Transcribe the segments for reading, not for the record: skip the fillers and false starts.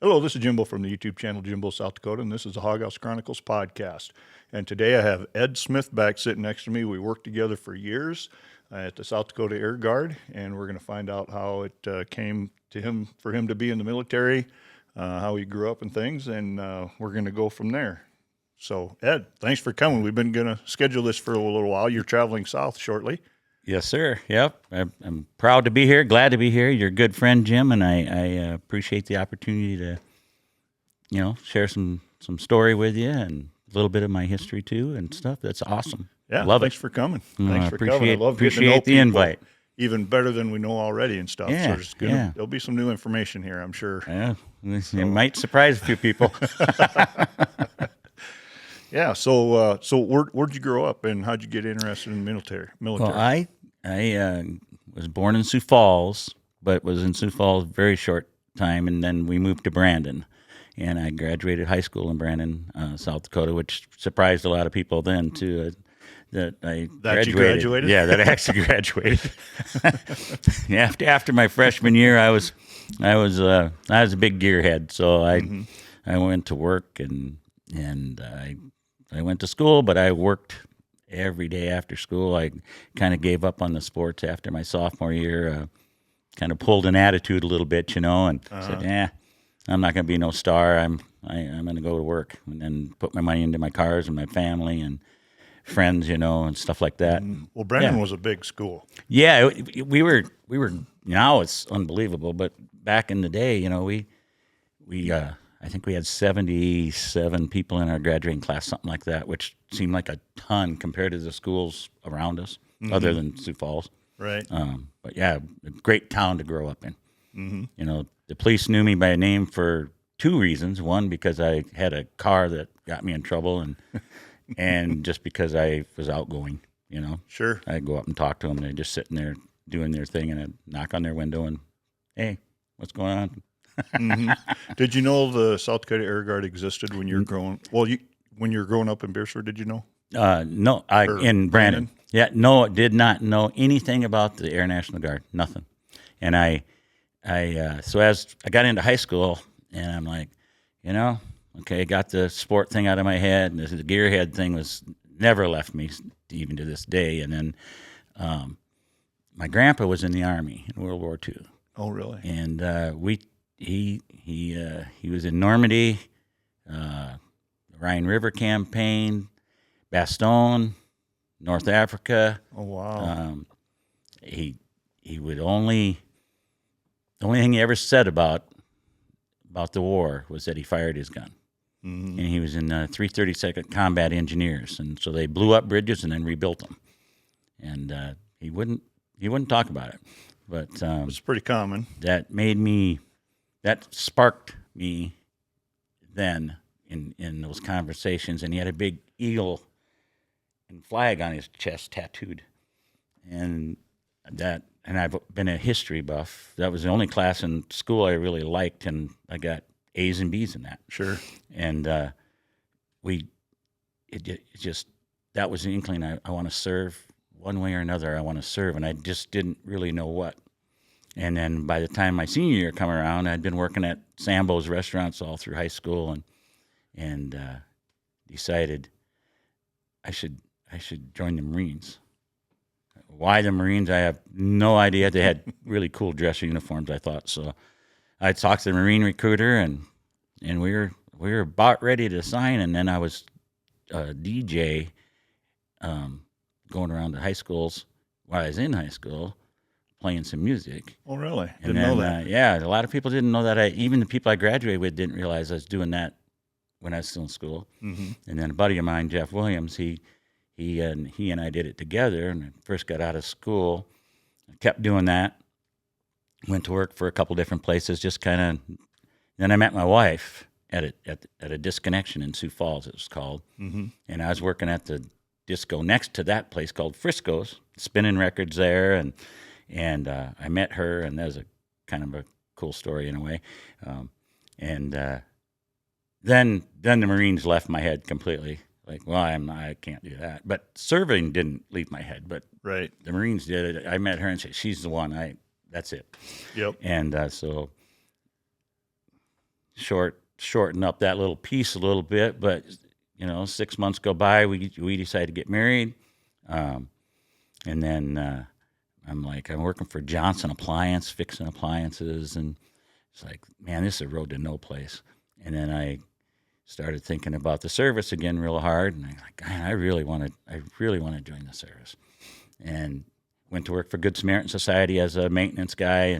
Hello, this is Jimbo from the YouTube channel Jimbo, South Dakota, and this is the Hog House Chronicles podcast. And today I have Ed Smithback sitting next to me. We worked together for years at the South Dakota Air Guard, and we're going to find out how it came to him for him to be in the military, how he grew up and things, and we're going to go from there. So, Ed, thanks for coming. We've been going to schedule this for a little while. You're traveling south shortly. Yes, sir. Yep. I'm proud to be here. Glad to be here. You're a good friend, Jim, and I appreciate the opportunity to, share some story with you and a little bit of my history too and stuff. That's awesome. Yeah, love thanks it. for coming. Thanks for coming. I love appreciate the invite. Even better than we know already and stuff. Yeah, So there'll be some new information here, I'm sure. Yeah, it might surprise a few people. Yeah. So where'd you grow up, and how'd you get interested in the military? Well, I was born in Sioux Falls, but was in Sioux Falls a very short time, and then we moved to Brandon, and I graduated high school in Brandon, South Dakota, which surprised a lot of people then too. That I graduated. You graduated? Yeah, that I actually graduated. Yeah, after my freshman year, I was a big gearhead, so I went to work and I went to school, but I worked every day after school. I kind of gave up on the sports after my sophomore year. Kind of pulled an attitude a little bit, and said, "Yeah, I'm not going to be no star. I'm going to go to work and then put my money into my cars and my family and friends, and stuff like that." Well, Brandon was a big school. Yeah, we were. Now it's unbelievable, but back in the day, we I think we had 77 people in our graduating class, something like that, which seemed like a ton compared to the schools around us, other than Sioux Falls. Right. But yeah, a great town to grow up in. The police knew me by name for two reasons. One, because I had a car that got me in trouble, and just because I was outgoing. Sure. I'd go up and talk to them, and they're just sitting there doing their thing, and I'd knock on their window and, "Hey, what's going on?" Did you know the South Dakota Air Guard existed when you were growing? Well, when you were growing up in Beersford, did you know? No, in Brandon. Yeah, no, did not know anything about the Air National Guard, nothing. And so as I got into high school, and I'm like, okay, got the sport thing out of my head, and the gearhead thing was never left me, even to this day. And then my grandpa was in the Army in World War II. Oh, really? And he was in Normandy, Rhine River Campaign, Bastogne, North Africa. Oh, wow. He would the only thing he ever said about the war was that he fired his gun. And he was in 332nd Combat Engineers, and so they blew up bridges and then rebuilt them. And he wouldn't talk about it, but it was pretty common. That sparked me then in those conversations, and he had a big eagle and flag on his chest tattooed, and I've been a history buff. That was the only class in school I really liked, and I got A's and B's in that. Sure. And that was the inkling. I want to serve one way or another. I want to serve, and I just didn't really know what. And then by the time my senior year come around, I'd been working at Sambo's restaurants all through high school, and decided I should join the Marines. Why the Marines? I have no idea. They had really cool dress uniforms, I thought. So I talked to the Marine recruiter, and we were about ready to sign. And then I was a DJ going around to high schools while I was in high school, playing some music. Oh, really? Didn't know that. Yeah, a lot of people didn't know that. Even the people I graduated with didn't realize I was doing that when I was still in school. And then a buddy of mine, Jeff Williams, he and I did it together. And I first got out of school, I kept doing that. Went to work for a couple different places, just kind of. Then I met my wife at a disconnection in Sioux Falls, it was called. And I was working at the disco next to that place called Frisco's, spinning records there, and I met her, and that was a kind of a cool story in a way. Then the Marines left my head completely. Like, well, I can't do that. But serving didn't leave my head, but right. The Marines did it. I met her and said, she's the one. That's it. Yep. And so shorten up that little piece a little bit. But 6 months go by, we decided to get married, and then I'm working for Johnson Appliance, fixing appliances, and it's like, man, this is a road to no place. And then I started thinking about the service again real hard, and I'm like, man, I really want to join the service, and went to work for Good Samaritan Society as a maintenance guy,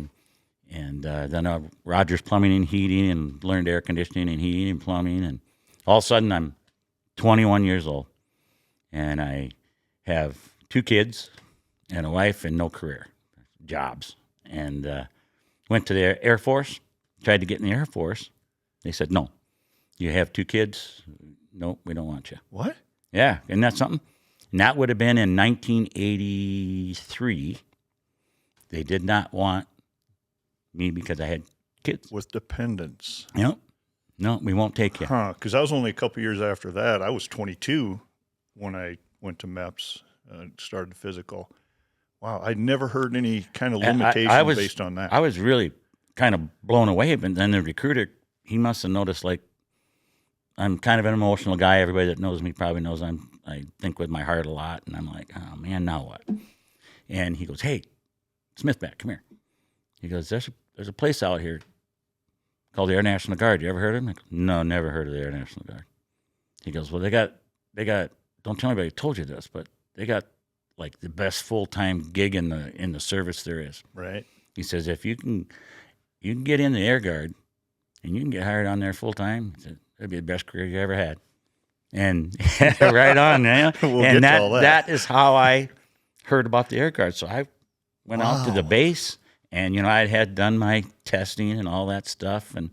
and then Rogers Plumbing and Heating, and learned air conditioning and heating and plumbing, and all of a sudden I'm 21 years old, and I have 2 kids and a wife and no career, jobs, and went to the Air Force, tried to get in the Air Force. They said, no, you have 2 kids. No, we don't want you. What? Yeah, isn't that something? And that would have been in 1983. They did not want me because I had kids. With dependents. No, we won't take you. Huh, because I was only a couple years after that. I was 22 when I went to MEPS, started physical. Wow, I'd never heard any kind of limitation based on that. I was really kind of blown away, but then the recruiter, he must have noticed, like, I'm kind of an emotional guy. Everybody that knows me probably knows I think with my heart a lot, and I'm like, oh man, now what? And he goes, hey, Smithback, come here. He goes, there's a place out here called the Air National Guard. You ever heard of them? I go, no, never heard of the Air National Guard. He goes, well, they got. Don't tell anybody I told you this, but they got like the best full-time gig in the service there is. Right. He says, if you can get in the Air Guard and you can get hired on there full-time, that'd be the best career you ever had. And right on, man. And that is how I heard about the Air Guard. So I went out to the base, and I had done my testing and all that stuff, and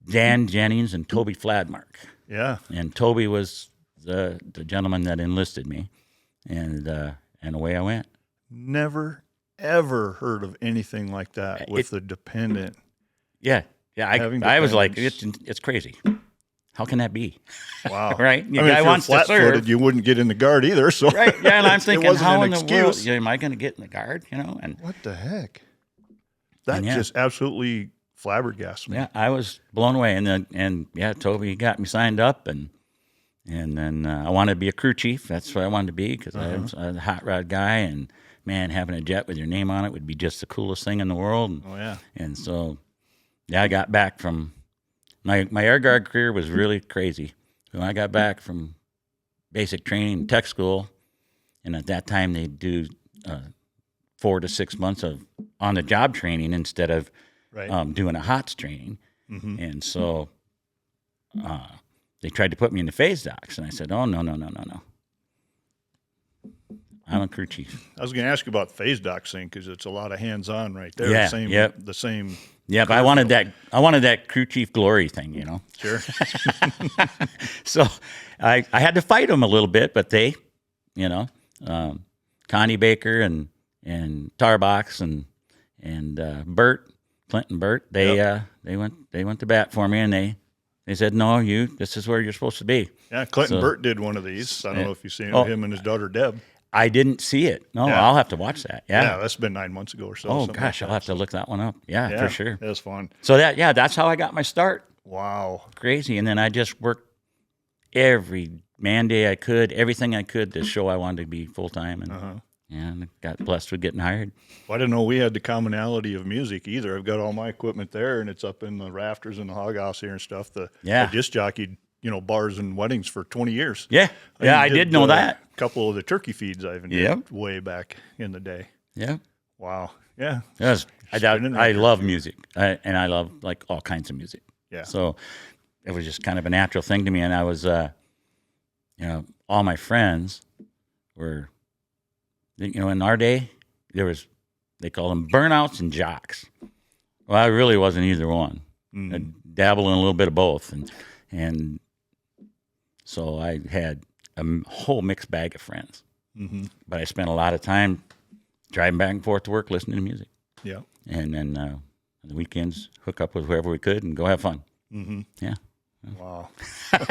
Dan Jennings and Toby Fladmark. Yeah. And Toby was the gentleman that enlisted me, and away I went. Never ever heard of anything like that with the dependent. Yeah. I was like, it's crazy. How can that be? Wow. Right? I mean, if you're flat-footed, you wouldn't get in the Guard either. So right. Yeah, and I'm thinking, how in the excuse. world am I going to get in the Guard? And what the heck? That just absolutely flabbergasted me. Yeah, I was blown away, and Toby got me signed up, and then I wanted to be a crew chief. That's what I wanted to be, because I was a hot rod guy, and man, having a jet with your name on it would be just the coolest thing in the world. Oh yeah. And so, I got back from my Air Guard career was really crazy. When I got back from basic training, tech school, and at that time they do 4 to 6 months of on-the-job training instead of doing a HOTS training. Mm-hmm. And so they tried to put me in the phase docs, and I said, oh, no. I'm a crew chief. I was going to ask you about the phase docs thing, because it's a lot of hands-on right there. Yeah, the same. Yeah, but I wanted that crew chief glory thing, Sure. So I had to fight them a little bit, but they, Connie Baker and Tarbox and Clinton Burt, they went to bat for me, and they said, no, this is where you're supposed to be. Yeah, Clinton Burt did one of these. I don't know if you've seen him and his daughter Deb. I didn't see it. No, I'll have to watch that. Yeah, that's been 9 months ago or so. Oh gosh, I'll have to look that one up. Yeah, for sure. That was fun. So that's how I got my start. Wow, crazy. And then I just worked every man day I could, everything I could to show I wanted to be full time, and got blessed with getting hired. Well, I didn't know we had the commonality of music either. I've got all my equipment there, and it's up in the rafters in the hog house here and stuff. The disc jockeyed, bars and weddings for 20 years. Yeah, I did know that. A couple of the turkey feeds I even did way back in the day. Yeah. Wow. Yeah. Yes. I love music, and I love like all kinds of music. Yeah. So it was just kind of a natural thing to me, and I was, all my friends were, in our day, they called them burnouts and jocks. Well, I really wasn't either one. I dabbled in a little bit of both, and so I had a whole mixed bag of friends. Mm-hmm. But I spent a lot of time driving back and forth to work, listening to music. Yeah. And then on the weekends, hook up with whoever we could and go have fun. Mm-hmm. Yeah. Wow.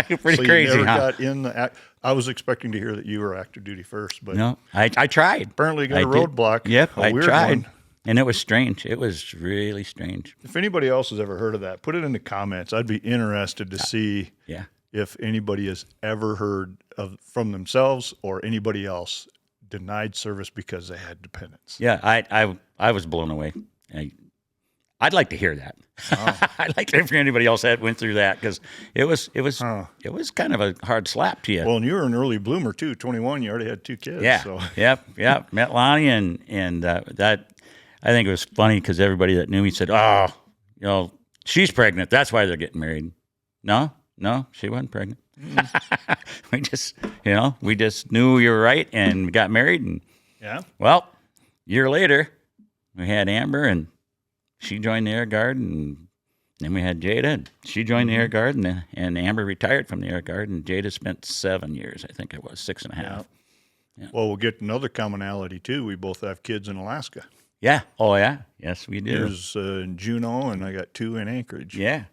Pretty so crazy, you never got in the I was expecting to hear that you were active duty first, but no, I tried. Apparently got a roadblock. Yep, I tried. And it was strange. It was really strange. If anybody else has ever heard of that, put it in the comments. I'd be interested to see Yeah. if anybody has ever heard of from themselves or anybody else denied service because they had dependents. Yeah, I was blown away. I'd like to hear that. Oh. I'd like to hear anybody else that went through that, because it was kind of a hard slap to you. Well, and you were an early bloomer too. 21, you already had 2 kids. Yeah. So. Yep. Met Lonnie, and that, I think it was funny because everybody that knew me said, "Oh, she's pregnant. That's why they're getting married." No, she wasn't pregnant. We just knew you were right and we got married. And Yeah. well, a year later, we had Amber, and she joined the Air Guard, and then we had Jada, and she joined the Air Guard, and Amber retired from the Air Guard, and Jada spent 7 years, I think it was, 6.5. Yeah. Well, we'll get another commonality too. We both have kids in Alaska. Yeah. Oh, yeah. Yes, we do. There's in Juneau, and I got 2 in Anchorage. Yeah.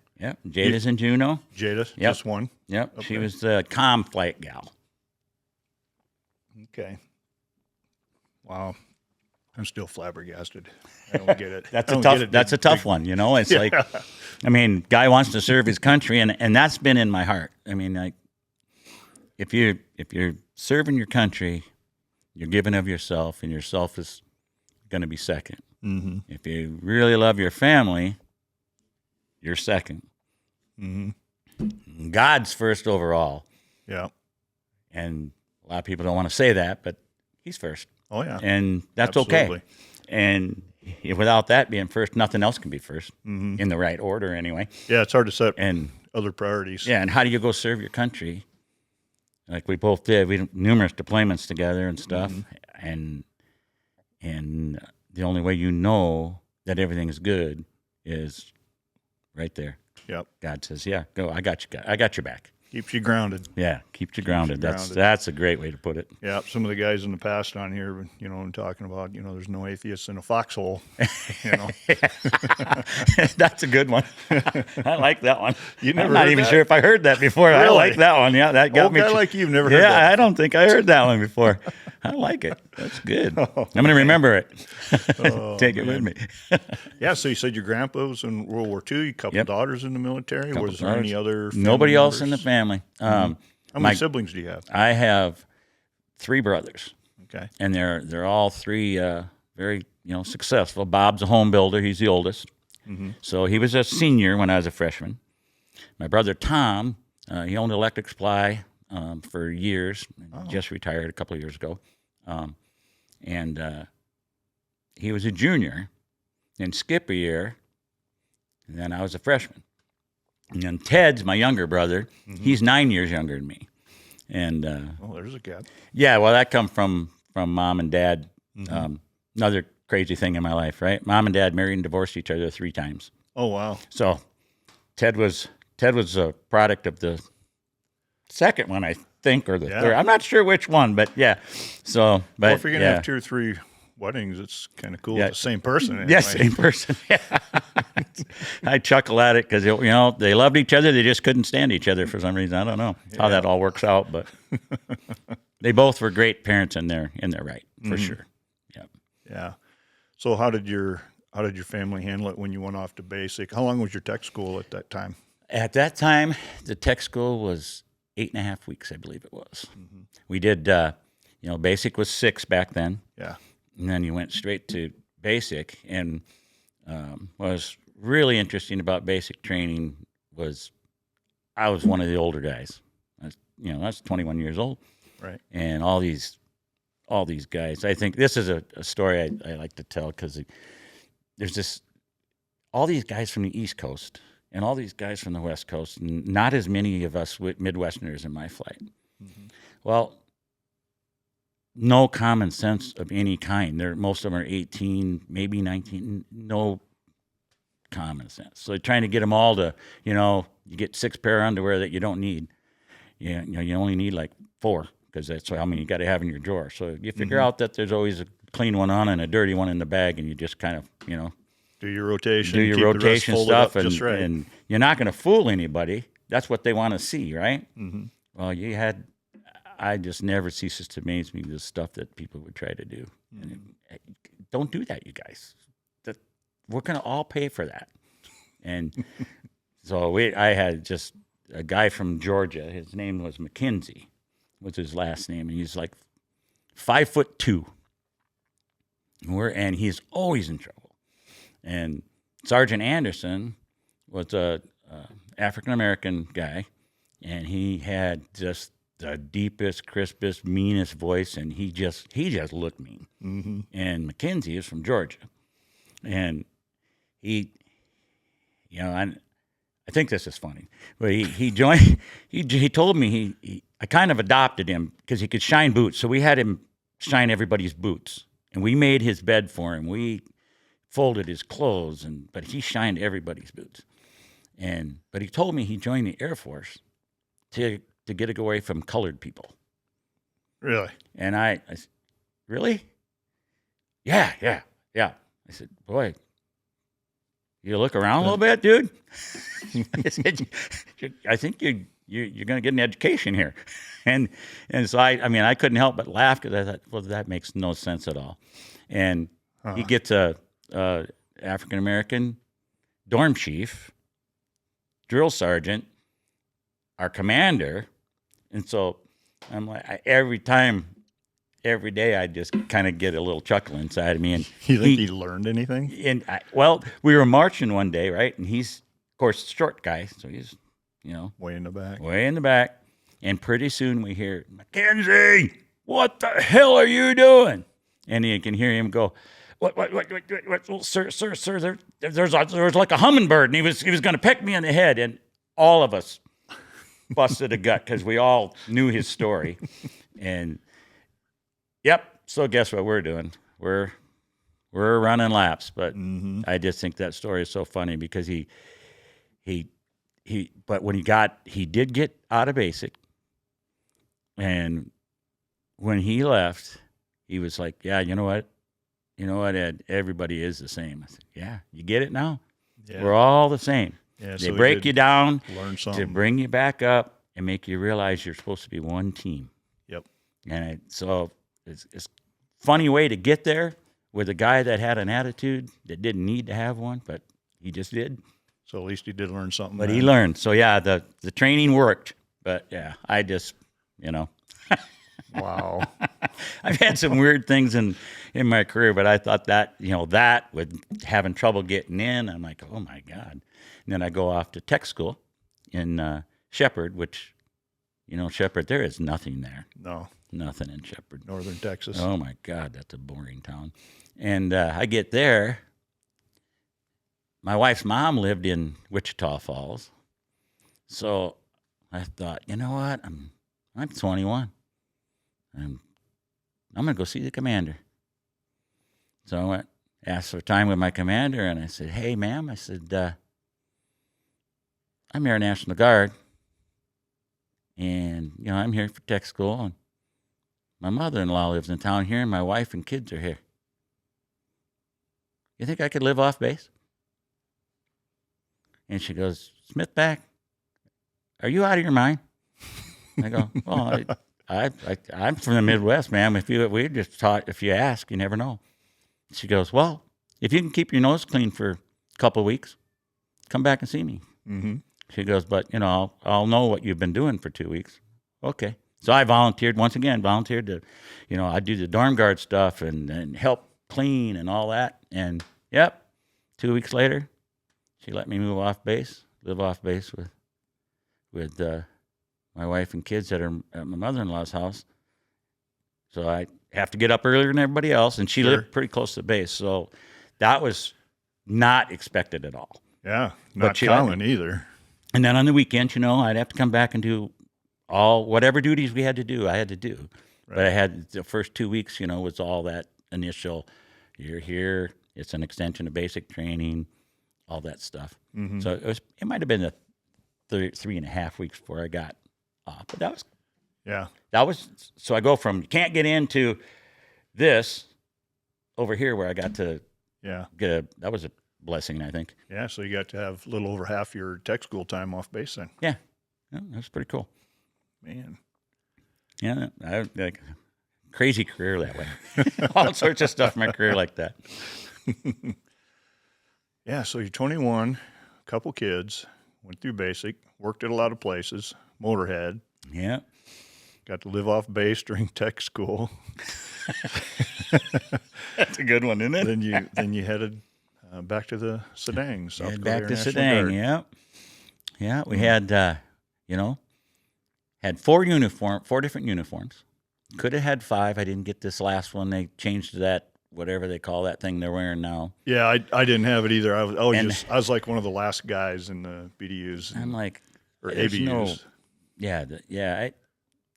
Jada's in Juneau. Jada, Yep. just one. Yep. Okay. She was the comm flight gal. Okay. Wow. I'm still flabbergasted. I don't get it. That's a tough one. It's like, I mean, guy wants to serve his country, and that's been in my heart. I mean, like, if you're serving your country, you're giving of yourself, and yourself is going to be second. Mm-hmm. If you really love your family, you're second. Mm-hmm. God's first overall. Yeah. And a lot of people don't want to say that, but he's first. Oh, yeah. And that's Absolutely. okay. And without that being first, nothing else can be first, in the right order anyway. Yeah, it's hard to set And other priorities. yeah, and how do you go serve your country? Like we both did. We did numerous deployments together and stuff. And the only way you know that everything's good is right there. Yep. God says, "Yeah, go. I got you. I got your back." Keeps you grounded. Yeah, keeps you grounded. grounded. That's a great way to put it. Yeah, some of the guys in the past on here, I'm talking about, there's no atheists in a foxhole. That's a good one. I like that one. You never I'm not heard even that? sure if I heard that before. I Really? like that one. Yeah, that got Old me. guy like you've never heard Yeah, that. I don't think I heard that one before. I like it. That's good. I'm going to remember it. Take it with me. Yeah, so you said your grandpa was in World War II, a couple Yep. daughters in the military. Couple Was there any other family Nobody else in the members? family. How my- many siblings do you have? I have 3 brothers, Okay. and they're all 3 very successful. Bob's a home builder. He's the oldest. So he was a senior when I was a freshman. My brother Tom, he owned electric supply for years. Just retired a couple of years ago. And he was a junior and skipped a year, and then I was a freshman. And then Ted's my younger brother. He's 9 years younger than me. And Oh, there's a gap. yeah, well, that come from mom and dad. Another crazy thing in my life, right? Mom and dad married and divorced each other 3 times. Oh, wow. So Ted was a product of the second one, I think, or the Yeah. third. I'm not sure which one, but yeah. So, but Well, if you're going to yeah. have 2 or 3 weddings, it's kind of cool. Yeah. It's the same person. Anyway. Yes, same person. Yeah. I chuckle at it because they loved each other. They just couldn't stand each other for some reason. I don't know how that all works out, but they both were great parents in their right for sure. Yeah. Yeah. So how did your family handle it when you went off to basic? How long was your tech school at that time? At that time, the tech school was 8.5 weeks, I believe it was. We did, basic was 6 back then. Yeah. And then you went straight to basic. And what was really interesting about basic training was I was one of the older guys. I was 21 years old. Right. And all these guys, I think this is a story I like to tell because there's all these guys from the East Coast and all these guys from the West Coast, and not as many of us Midwesterners in my flight. Well, no common sense of any kind. Most of them are 18, maybe 19, no common sense. So trying to get them all to, you get 6 pair of underwear that you don't need. You only need like 4 because that's how many you got to have in your drawer. So you figure out that there's always a clean one on and a dirty one in the bag, and you just kind of, Do your rotation. do your keep the rest rotation folded stuff, up just right. and you're not going to fool anybody. That's what they want to see, right? Well, I just never ceases to amaze me the stuff that people would try to do. And don't do that, you guys. we're going to all pay for that. And so I had just a guy from Georgia. His name was McKenzie, was his last name. And he's like 5'2". And he's always in trouble. And Sergeant Anderson was a African-American guy, and he had just the deepest, crispest, meanest voice, and he just looked mean. Mm-hmm. And McKenzie is from Georgia, and he, I think this is funny, but he joined. He told me I kind of adopted him because he could shine boots, so we had him shine everybody's boots, and we made his bed for him. We folded his clothes, but he shined everybody's boots. But he told me he joined the Air Force to get away from colored people. Really? And I said, really? Yeah. I said, boy, you look around a little bit, dude. I said, I think you're going to get an education here. And so I couldn't help but laugh because I thought, well, that makes no sense at all. And he gets a African-American dorm chief, drill sergeant, our commander. And so I'm like, every day, I just kind of get a little chuckle inside of me. And You think he learned anything? And we were marching one day, right? And he's, of course, a short guy, so he's, Way in the back. And pretty soon we hear, McKenzie, what the hell are you doing? And you can hear him go, what, well, sir, there's like a hummingbird, and he was going to peck me in the head. And all of us busted a gut because we all knew his story. And yep, so guess what we're doing? We're running laps. But I just think that story is so funny because but when he did get out of basic, and when he left, he was like, yeah, you know what, Ed, everybody is the same. I said, yeah, you get it now? Yeah. We're all the same. Yeah, they break you down to bring you back up and make you realize you're supposed to be one team. Yep. And so it's a funny way to get there with a guy that had an attitude that didn't need to have one, but he just did. So at least he did learn something. But he learned. So, yeah, the training worked. But, yeah, I just, Wow. I've had some weird things in my career, but I thought that, that with having trouble getting in, I'm like, oh, my God. And then I go off to tech school in Shepherd, which, Shepherd, there is nothing there. No. Nothing in Shepherd. Northern Texas. Oh, my God, that's a boring town. And I get there. My wife's mom lived in Wichita Falls. So I thought, you know what? I'm 21. I'm going to go see the commander. So I went, asked for time with my commander, and I said, hey, ma'am, I said, I'm Air National Guard, and, I'm here for tech school, and my mother-in-law lives in town here, and my wife and kids are here. You think I could live off base? And she goes, Smithback, are you out of your mind? I go, well, I'm from the Midwest, ma'am. We just taught, if you ask, you never know. She goes, well, if you can keep your nose clean for a couple of weeks, come back and see me. Mm-hmm. She goes, but, I'll know what you've been doing for 2 weeks. Okay. So I volunteered to, I do the dorm guard stuff and help clean and all that. And, yep, 2 weeks later, she let me live off base with my wife and kids that are at my mother-in-law's house. So I have to get up earlier than everybody else, and she lived pretty close to the base. So that was not expected at all. Yeah, not common either. And then on the weekends, I'd have to come back and do whatever duties we had to do, I had to do. Right. But I had the first 2 weeks, was all that initial, you're here, it's an extension of basic training, all that stuff. Mm-hmm. So it might have been 3.5 weeks before I got off. But that was so I go from you can't get into this over here where I got to that was a blessing, I think. Yeah, so you got to have a little over half your tech school time off base then. Yeah, that's pretty cool. Man. Yeah, I like crazy career that way. All sorts of stuff in my career like that. Yeah, so you're 21, couple kids, went through basic, worked at a lot of places, Motorhead, Yeah. got to live off base during tech school. That's a good one, isn't it? then you headed back to the SDANG, South Dakota Back Air to National SDANG. Guard. Yeah. Yeah. We had, had four different uniforms. Could have had five. I didn't get this last one. They changed to that, whatever they call that thing they're wearing now. Yeah, I didn't have it either. I was like one of the last guys in the BDUs. I'm like, or there's ABUs.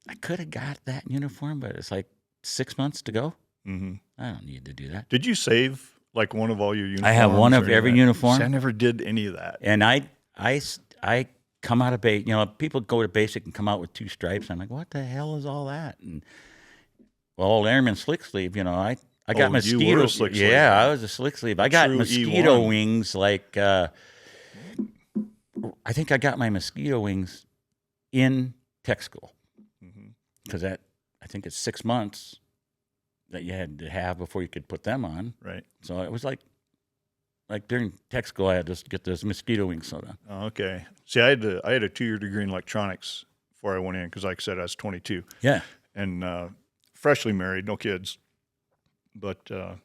I could have got that uniform, but it's like 6 months to go. Mm-hmm. I don't need to do that. Did you save like one of all your uniforms? I have one of every uniform. See, I never did any of that. And I come out of base. People go to basic and come out with 2 stripes. I'm like, what the hell is all that? And old Airman Slick Sleeve. I got mosquito. You were a slick sleeve. Yeah, I was a slick sleeve. I got True mosquito E1. wings. Like I think I got my mosquito wings in tech school because I think it's 6 months that you had to have before you could put them on. Right. So it was like during tech school, I had to get those mosquito wings sewed on. Oh, okay. See, I had a 2-year degree in electronics before I went in because, like I said, I was 22. Yeah. And freshly married, no kids. But so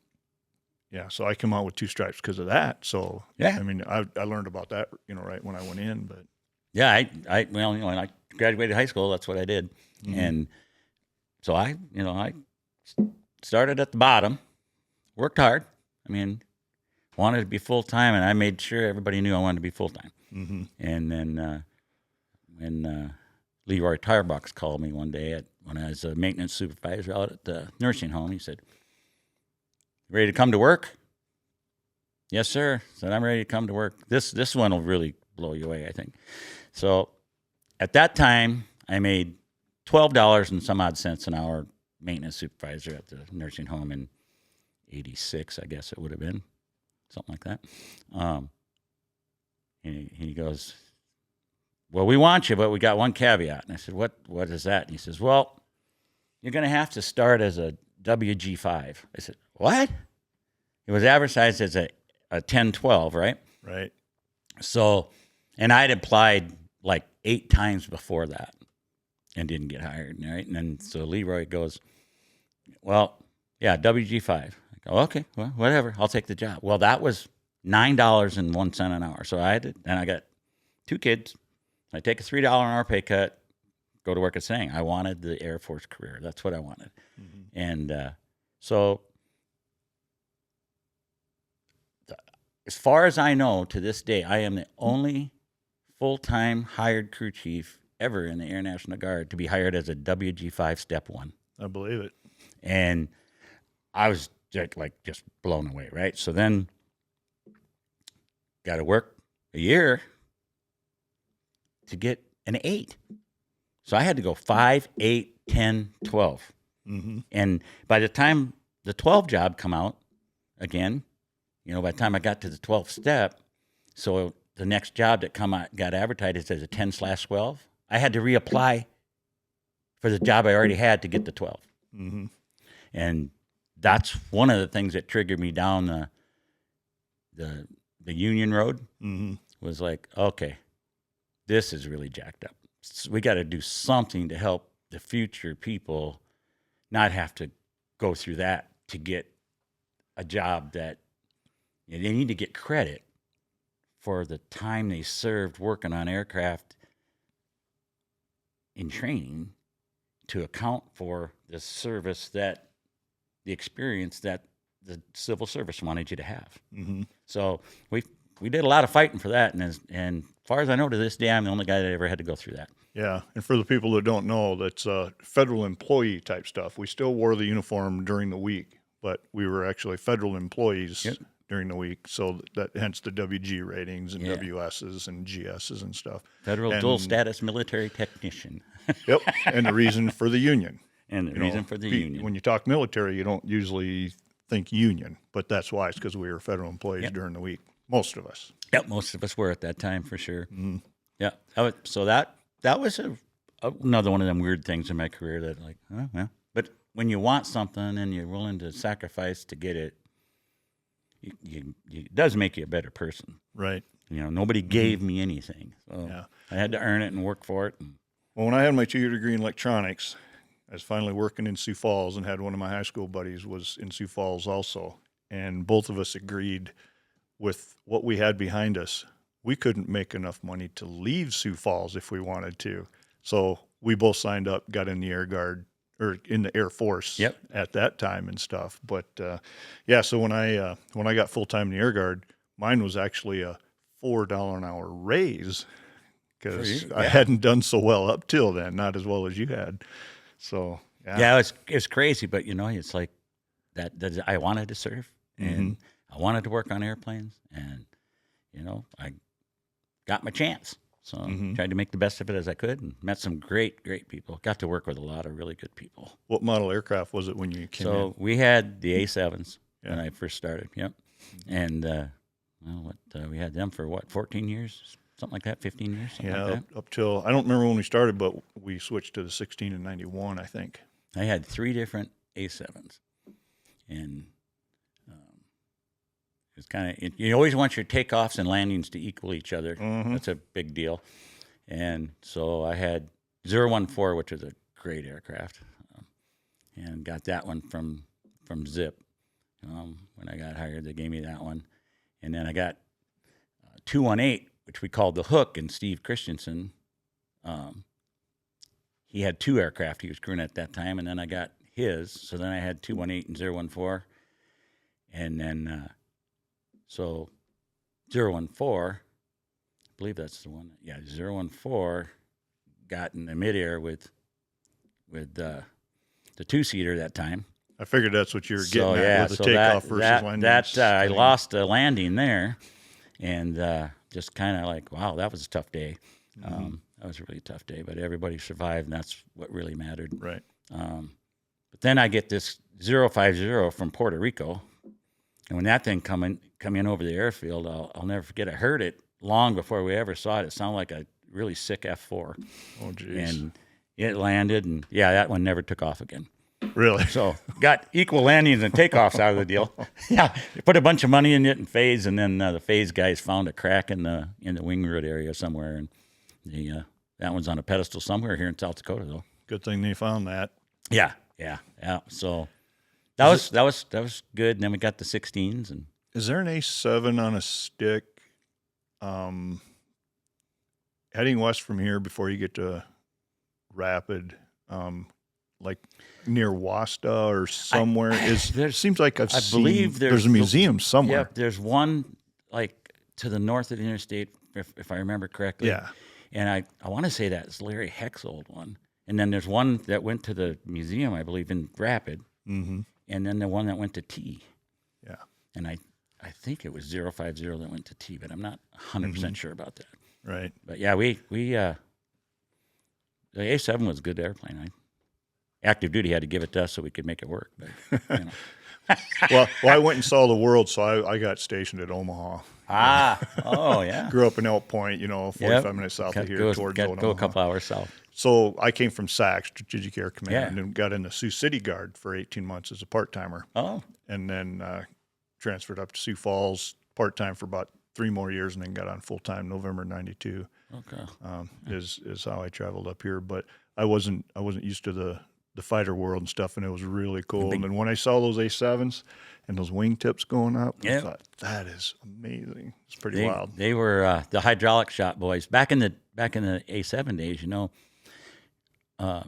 I come out with 2 stripes because of that. So Yeah. I mean, I learned about that, right when I went in. But Yeah, when I graduated high school, that's what I did, and so I started at the bottom, worked hard. I mean, wanted to be full time, and I made sure everybody knew I wanted to be full time. Mm-hmm. And then when Leroy Tarebox called me one day when I was a maintenance supervisor out at the nursing home, he said, "Ready to come to work?" "Yes, sir." I said, "I'm ready to come to work." This one will really blow you away, I think. So at that time, I made $12 and some odd cents an hour maintenance supervisor at the nursing home in 86, I guess it would have been, something like that. And he goes, "Well, we want you, but we got one caveat." And I said, what is that? And he says, "Well, you're going to have to start as a WG5. I said, "What?" It was advertised as a 10-12, right? Right. So, and I'd applied like 8 times before that and didn't get hired, right? And then so Leroy goes, "Well, yeah, WG5. I go, "Okay, well, whatever. I'll take the job." Well, that was $9.01 an hour. So I got 2 kids. I take a $3 an hour pay cut, go to work at SDANG. I wanted the Air Force career. That's what I wanted. Mm-hmm. And so as far as I know, to this day, I am the only full-time hired crew chief ever in the Air National Guard to be hired as a WG5 Step 1. I believe it. And I was just blown away, right? So then got to work a year to get an 8. So I had to go 5, 8, 10, 12. Mm-hmm. And by the time the 12 job come out again, by the time I got to the 12th step, so the next job that got advertised as a 10/12, I had to reapply for the job I already had to get the 12. Mm-hmm. And that's one of the things that triggered me down the Union Road. Mm-hmm. Was like, okay, this is really jacked up. So we got to do something to help the future people not have to go through that to get a job that they need to get credit for the time they served working on aircraft in training to account for the service the experience that the civil service wanted you to have. Mm-hmm. So we did a lot of fighting for that, and as far as I know, to this day, I'm the only guy that ever had to go through that. Yeah, and for the people that don't know, that's federal employee type stuff. We still wore the uniform during the week, but we were actually federal employees during the week, so that hence the WG ratings and WSs and GSs and stuff. Federal dual status military technician. Yep, and the reason for the union. And the reason for the union. When you talk military, you don't usually think union, but that's why. It's because we were federal employees during the week. Most of us. Yep, most of us were at that time for sure. Mm-hmm. Yeah, so that was another one of them weird things in my career that but when you want something and you're willing to sacrifice to get it, it does make you a better person. Right. You know, nobody gave me anything, so Yeah. I had to earn it and work for it. And, Well, when I had my 2-year degree in electronics, I was finally working in Sioux Falls and had one of my high school buddies was in Sioux Falls also. And both of us agreed with what we had behind us. We couldn't make enough money to leave Sioux Falls if we wanted to. So we both signed up, got in the Air Guard or in the Air Force Yep. at that time and stuff. But yeah, so when I got full time in the Air Guard, mine was actually a $4 an hour raise because For you, I yeah. hadn't done so well up till then, not as well as you had. So yeah, it's crazy, but you know, it's like that I wanted to surf and I wanted to work on airplanes, and you know, I got my chance. So tried to make the best of it as I could, and met some great people. Got to work with a lot of really good people. What model aircraft was it when you came in? So we had the A7s when I first started. Yep, and we had them for 14 years, something like that, 15 years, something like that. Up till I don't remember when we started, but we switched to the 16 and 91, I think. I had 3 different A7s, and it's kind of you always want your takeoffs and landings to equal each other. That's a big deal. And so I had 014, which was a great aircraft, and got that one from Zip. When I got hired, they gave me that one, and then I got 218, which we called the Hook, and Steve Christensen. He had 2 aircraft he was crewing at that time, and then I got his. So then I had 218 and 014, and then so 014, I believe that's the one. Yeah, 014 got in the midair with the 2-seater that time. I figured that's what you were getting at with the so takeoff versus landing. I lost a landing there, and just kind of like, wow, that was a tough day. That was a really tough day, but everybody survived, and that's what really mattered. Right. But then I get this 050 from Puerto Rico, and when that thing come in over the airfield, I'll never forget. I heard it long before we ever saw it. It sounded like a really sick F4. Oh, geez. And it landed, and yeah, that one never took off again. Really? So got equal landings and takeoffs out of the deal. Yeah, they put a bunch of money in it and phase, and then the phase guys found a crack in the wing root area somewhere, and that one's on a pedestal somewhere here in South Dakota, though. Good thing they found that. Yeah. So that was good. And then we got the 16s, and is there an A7 on a stick heading west from here before you get to Rapid, like near Wasta or somewhere? Seems like I believe there's a museum somewhere. Yeah, there's one like to the north of the interstate, if I remember correctly. Yeah. And I want to say that's Larry Heck's old one. And then there's one that went to the museum, I believe, in Rapid. And then the one that went to T. Yeah. And I think it was 050 that went to T, but I'm not 100% sure about that. Right. But yeah, we the A7 was a good airplane. Active duty had to give it to us so we could make it work. But, you know. well, I went and saw the world, so I got stationed at Omaha. Oh yeah. Grew up in Elk Point, 45 minutes south of here towards Omaha. Go a couple hours south. So I came from SAC, Strategic Air Command, and got in the Sioux City Guard for 18 months as a part-timer. Oh. And then transferred up to Sioux Falls part-time for about 3 more years, and then got on full-time November 92. Okay. Is how I traveled up here. But I wasn't used to the fighter world and stuff, and it was really cool. And then when I saw those A7s and those wingtips going up, I thought, that is amazing. It's pretty wild. They were the hydraulic shot boys back in the A7 days. I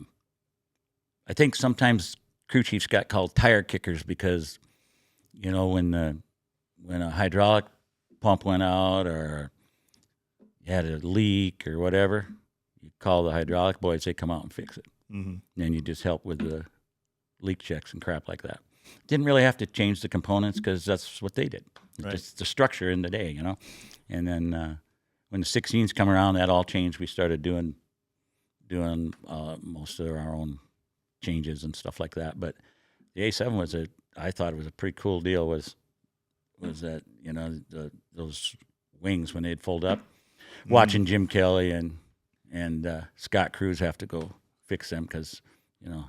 think sometimes crew chiefs got called tire kickers because, when a hydraulic pump went out or you had a leak or whatever, you call the hydraulic boys. They come out and fix it. And then you just help with the leak checks and crap like that. Didn't really have to change the components because that's what they did. Right. Just the structure in the day, And then when the 16s come around, that all changed. We started doing most of our own changes and stuff like that. But the A7 I thought it was a pretty cool deal. Was that those wings when they'd fold up, watching Jim Kelly and Scott Cruz have to go fix them because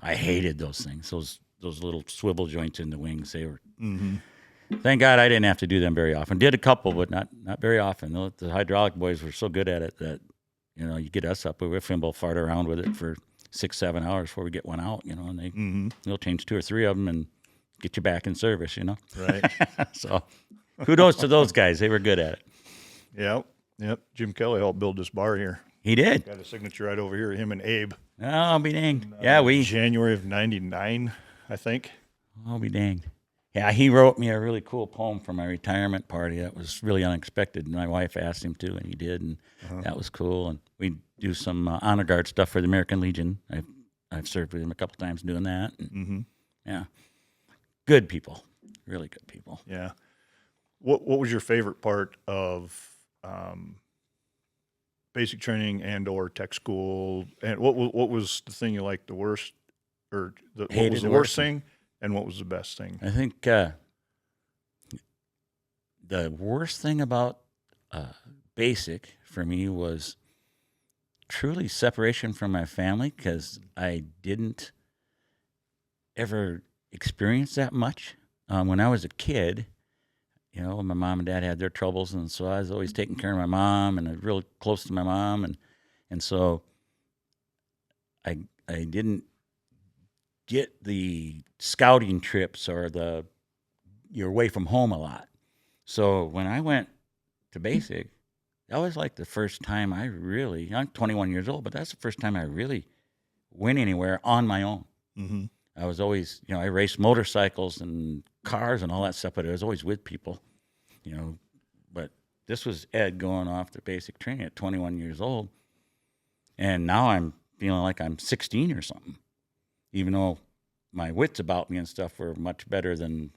I hated those things. Those little swivel joints in the wings. They were Thank God I didn't have to do them very often. Did a couple, but not very often. The hydraulic boys were so good at it that, you get us up, we'll fart around with it for 6-7 hours before we get one out, and they'll change 2 or 3 of them and get you back in service, Right. So kudos to those guys. They were good at it. Yep. Jim Kelly helped build this bar here. He did. Got a signature right over here, him and Abe. Oh, I'll be danged. January of 99, I think. I'll be danged. Yeah, he wrote me a really cool poem for my retirement party. That was really unexpected. My wife asked him to, and he did, and that was cool. And we do some honor guard stuff for the American Legion. I've served with him a couple times doing that. And, yeah, good people, really good people. Yeah. What was your favorite part of basic training and or tech school? And what was the thing you liked the worst, or what was the worst thing? And what was the best thing? I think the worst thing about basic for me was truly separation from my family, because I didn't ever experience that much. When I was a kid, my mom and dad had their troubles, and so I was always taking care of my mom, and I was real close to my mom, and so I didn't get the scouting trips or you're away from home a lot. So when I went to basic, that was like the first time I'm 21 years old, but that's the first time I really went anywhere on my own. Mm-hmm. I was always, I raced motorcycles and cars and all that stuff, but I was always with people, but this was Ed going off to basic training at 21 years old. And now I'm feeling like I'm 16 or something, even though my wits about me and stuff were much better than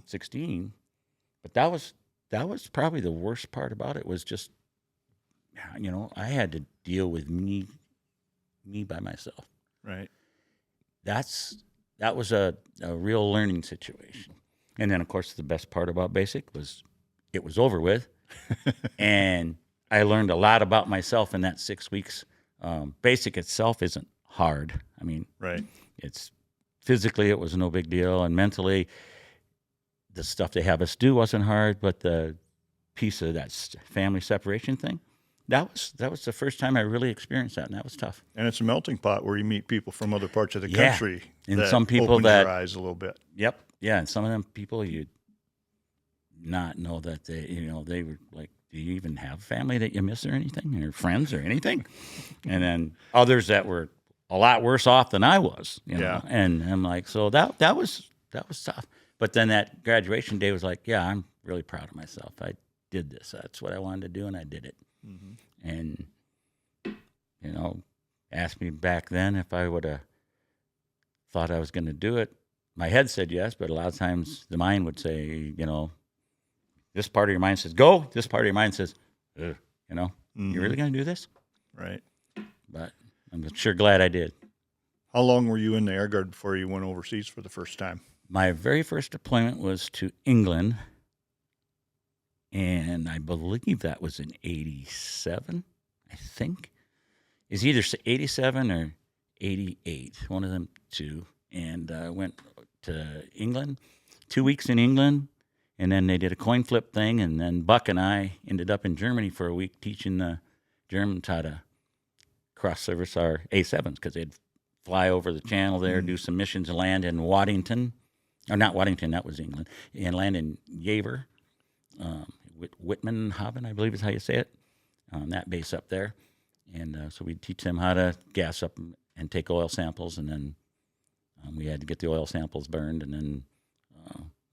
16. But that was probably the worst part about it, was just, I had to deal with me by myself. Right. That was a real learning situation. And then, of course, the best part about basic was it was over with. And I learned a lot about myself in that 6 weeks. Basic itself isn't hard. I mean, right. It's physically, it was no big deal. And mentally, the stuff they have us do wasn't hard, but the piece of that family separation thing, that was the first time I really experienced that, and that was tough. And it's a melting pot where you meet people from other parts of the country. And that some people open that your eyes a little bit. Yep. Yeah, and some of them people you not know that they were like, do you even have family that you miss or anything, or friends or anything? And then others that were a lot worse off than I was, Yeah. And I'm like, so that was tough. But then that graduation day was like, yeah, I'm really proud of myself. I did this. That's what I wanted to do, and I did it. Mm-hmm. And asked me back then if I would have thought I was going to do it. My head said yes, but a lot of times the mind would say, this part of your mind says go. This part of your mind says, ugh, you really going to do this? Right. But I'm sure glad I did. How long were you in the Air Guard before you went overseas for the first time? My very first deployment was to England, and I believe that was in 87, I think. It's either 87 or 88, one of them two. And I went to England, 2 weeks in England, and then they did a coin flip thing, and then Buck and I ended up in Germany for a week teaching the Germans how to cross-service our A7s, because they'd fly over the channel there, do some missions, and land in Waddington. Or not Waddington, that was England. And land in Yaver, Whitmanhaven, I believe is how you say it, that base up there. And so we'd teach them how to gas up and take oil samples, and then we had to get the oil samples burned, and then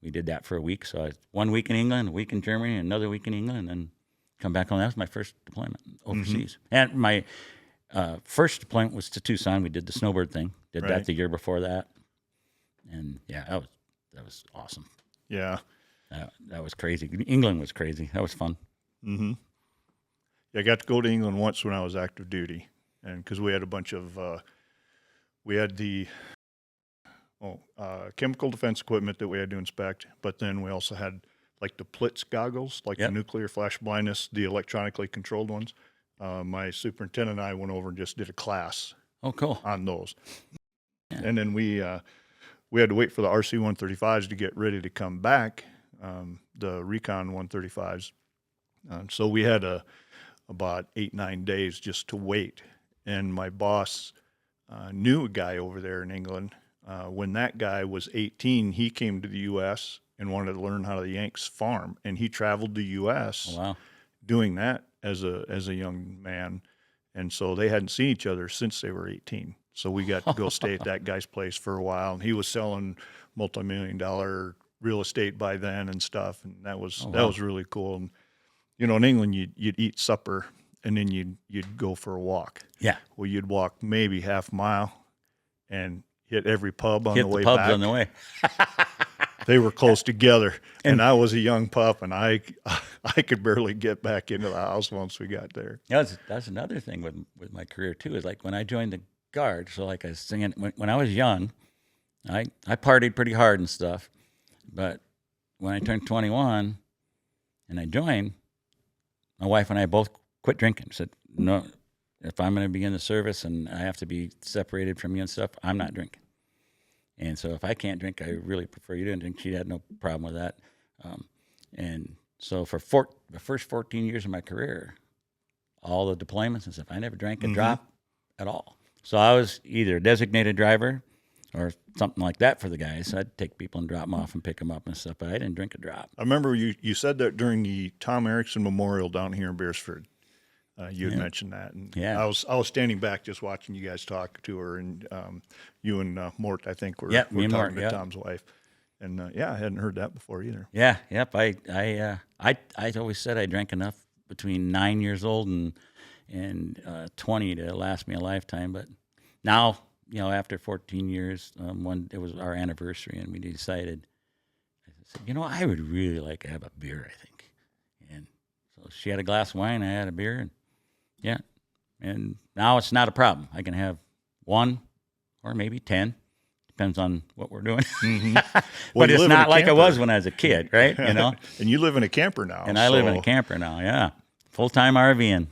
we did that for a week. So 1 week in England, a week in Germany, another week in England, and then come back home. That was my first deployment overseas. And my first deployment was to Tucson. We did the snowbird thing. Did that the year before that. And, yeah, that was awesome. Yeah. That was crazy. England was crazy. That was fun. Mm-hmm. Yeah, I got to go to England once when I was active duty, and because we had a bunch of we had the chemical defense equipment that we had to inspect, but then we also had like the Plitz goggles, like the nuclear flash blindness, the electronically controlled ones. My superintendent and I went over and just did a class. Oh, cool. On those. Yeah. And then we had to wait for the RC-135s to get ready to come back the Recon 135s. So we had about 8-9 days just to wait. And my boss knew a guy over there in England. When that guy was 18, he came to the U.S. and wanted to learn how the Yanks farm, and he traveled the U.S. Oh, wow. doing that as a young man. And so they hadn't seen each other since they were 18. So we got to go stay at that guy's place for a while, and he was selling multi-million-dollar real estate by then and stuff, and that was really cool. And you know, in England, you'd eat supper, and then you'd go for a walk. Yeah. Well, you'd walk maybe half mile, and hit every pub on the way pubs back. on the way. They were close together, and I was a young pup, and I could barely get back into the house once we got there. That's another thing with my career too. Is like when I joined the Guard. So like I was singing when I was young, I partied pretty hard and stuff, but when I turned 21 and I joined, my wife and I both quit drinking. Said, no, if I'm going to be in the service and I have to be separated from you and stuff, I'm not drinking. And so if I can't drink, I really prefer you to drink. She had no problem with that. And so for the first 14 years of my career, all the deployments and stuff, I never drank a drop at all. So I was either a designated driver or something like that for the guys. I'd take people and drop them off and pick them up and stuff, but I didn't drink a drop. I remember you said that during the Tom Erickson Memorial down here in Beersford. You had mentioned that, and I was standing back just watching you guys talk to her, and you and Mort, I think, were talking to Tom's wife, and I hadn't heard that before either. Yeah, yep. I always said I drank enough between 9 years old and 20 to last me a lifetime, but now, you know, after 14 years, it was our anniversary, and we decided, I said, you know, I would really like to have a beer, I think. And so she had a glass of wine, I had a beer, and yeah. And now it's not a problem. I can have one or maybe 10. Depends on what we're doing. But it's not like it was when I was a kid, right? You know. And you live in a camper now. And I live in a camper now, yeah. Full-time RVing.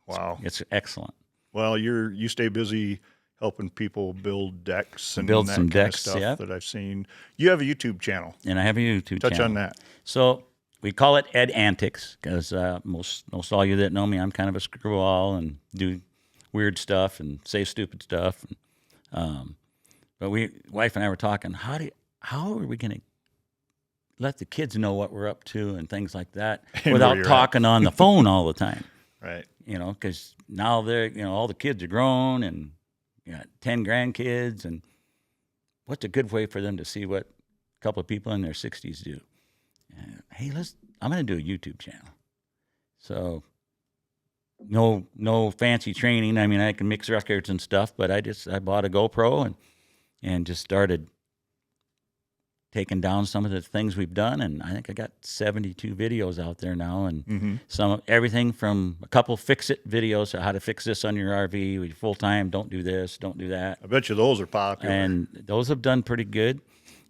Wow. It's excellent. Well, you stay busy helping people build decks and build that some kind decks, of stuff that I've seen. You have a YouTube channel. And I have a YouTube channel. Touch on that. So we call it Ed Antics because most all you that know me, I'm kind of a screwball and do weird stuff and say stupid stuff. But wife and I were talking, how are we going to let the kids know what we're up to and things like that without talking on the phone all the time? Right. You know, because now all the kids are grown and you got 10 grandkids, and what's a good way for them to see what a couple of people in their 60s do? Hey, I'm going to do a YouTube channel. So no fancy training. I mean, I can mix records and stuff, but I bought a GoPro and just started taking down some of the things we've done, and I think I got 72 videos out there now, and everything from a couple fix-it videos to how to fix this on your RV with full-time, don't do this, don't do that. I bet you those are popular. And those have done pretty good.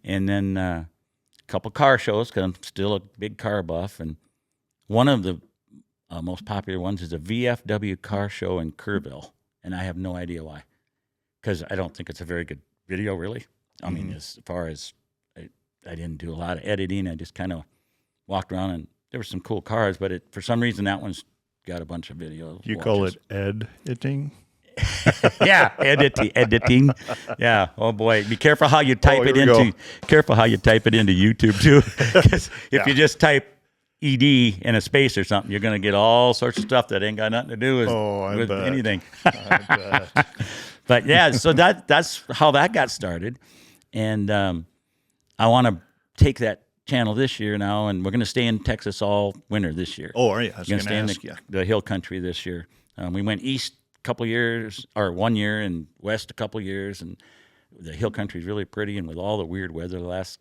And then a couple car shows, because I'm still a big car buff, and one of the most popular ones is a VFW car show in Kerrville, and I have no idea why, because I don't think it's a very good video, really. I mean, as far as I didn't do a lot of editing. I just kind of walked around, and there were some cool cars, but for some reason that one's got a bunch of videos. You call it editing? Yeah, editing. Yeah. Oh boy, be careful how you type it into. Careful how you type it into YouTube too, because if you just type ED in a space or something, you're going to get all sorts of stuff that ain't got nothing to do with anything. I bet. But yeah, so that's how that got started, and I want to take that channel this year now, and we're going to stay in Texas all winter this year. Oh, are you? I was going to stay in the hill country this year. We went east a couple years, or 1 year, and west a couple years, and the hill country is really pretty. And with all the weird weather the last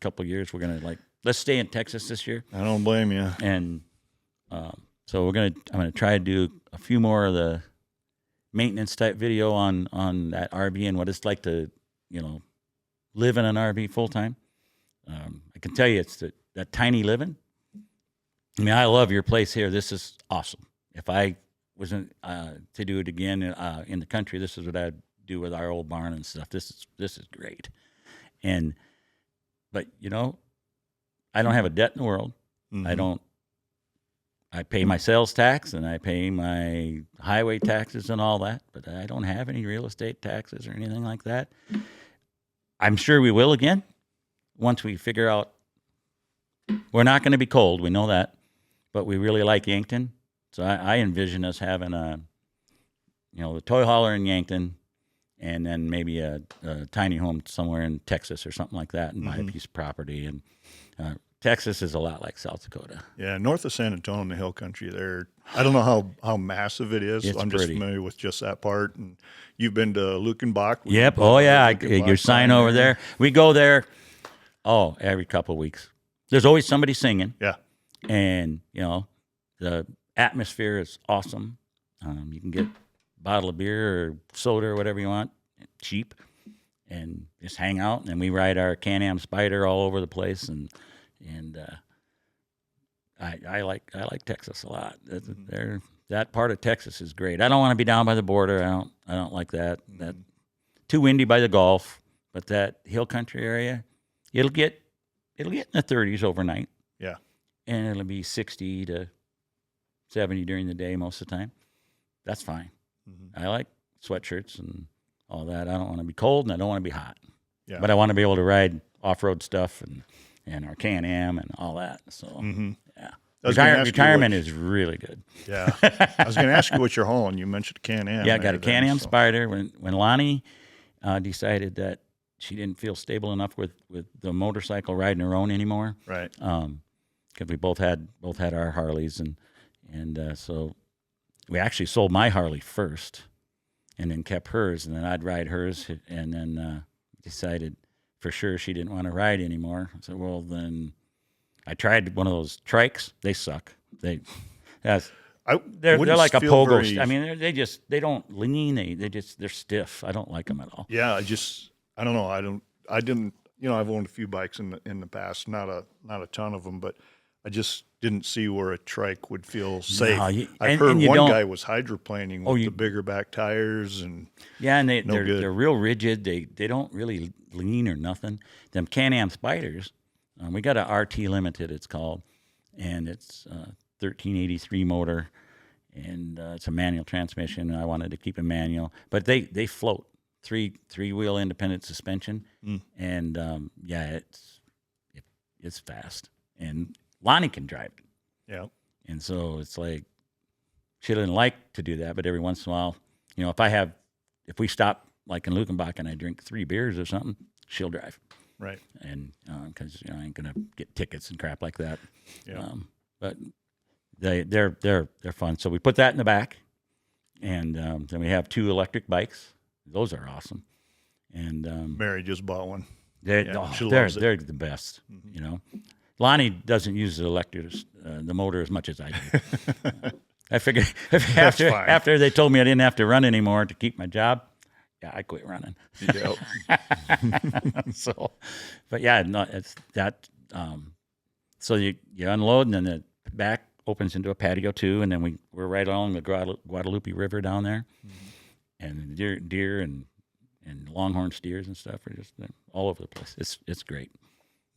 couple years, we're going to let's stay in Texas this year. I don't blame you. And so I'm going to try to do a few more of the maintenance type video on that RV and what it's like to live in an RV full time. I can tell you it's that tiny living. I mean, I love your place here. This is awesome. If I wasn't to do it again in the country, this is what I'd do with our old barn and stuff. This is great. But I don't have a debt in the world. Mm-hmm. I pay my sales tax and I pay my highway taxes and all that, but I don't have any real estate taxes or anything like that. I'm sure we will again once we figure out we're not going to be cold. We know that, but we really like Yankton. So I envision us having the toy hauler in Yankton, and then maybe a tiny home somewhere in Texas or something like that, and buy a piece of property. And Texas is a lot like South Dakota. Yeah, north of San Antonio in the hill country there. I don't know how massive it is. It's I'm just pretty. familiar with just that part. And you've been to Lukenbach? Yep. Oh, yeah. Your sign over there. We go there, every couple of weeks. There's always somebody singing. Yeah. And, the atmosphere is awesome. You can get a bottle of beer or soda or whatever you want, cheap, and just hang out. And we ride our Can-Am Spider all over the place. And I like Texas a lot. That part of Texas is great. I don't want to be down by the border. I don't like that. That too windy by the Gulf. But that hill country area, it'll get in the 30s overnight. Yeah. And it'll be 60 to 70 during the day most of the time. That's fine. I like sweatshirts and all that. I don't want to be cold and I don't want to be hot. Yeah. But I want to be able to ride off-road stuff and our Can-Am and all that. So, yeah. Retirement is really good. Yeah. I was going to ask you what you're hauling. You mentioned Can-Am. Yeah, I got a Can-Am Spider. When Lonnie decided that she didn't feel stable enough with the motorcycle riding her own anymore. Right. Because we both had our Harleys, and so we actually sold my Harley first, and then kept hers, and then I'd ride hers, and then decided for sure she didn't want to ride anymore. I said, well, then I tried one of those trikes. They suck. They're like a pogo. I mean, they don't lean. They're stiff. I don't like them at all. Yeah, I don't know. I didn't. I've owned a few bikes in the past, not a ton of them, but I just didn't see where a trike would feel safe. No, I've heard one guy was hydroplaning with the bigger back tires, and they're real rigid. They don't really lean or nothing. Them Can-Am Spiders, we got a RT Limited, it's called, and it's 1383 motor, and it's a manual transmission. And I wanted to keep a manual, but they float. Three-wheel independent suspension, and it's fast, and Lonnie can drive it. Yeah, and so it's like she doesn't like to do that, but every once in a while, if we stop like in Lukenbach and I drink 3 beers or something, she'll drive. Right. And because I ain't gonna get tickets and crap like that. Yeah. But they're fun. So we put that in the back, and then we have 2 electric bikes. Those are awesome. And Mary just bought one. They're the best. Lonnie doesn't use the motor as much as I do. I figured after they told me I didn't have to run anymore to keep my job, I quit running. Yep. But yeah, no, it's that. So you unload, and then the back opens into a patio too, and then we're right along the Guadalupe River down there. And deer and longhorn steers and stuff are just all over the place. It's great.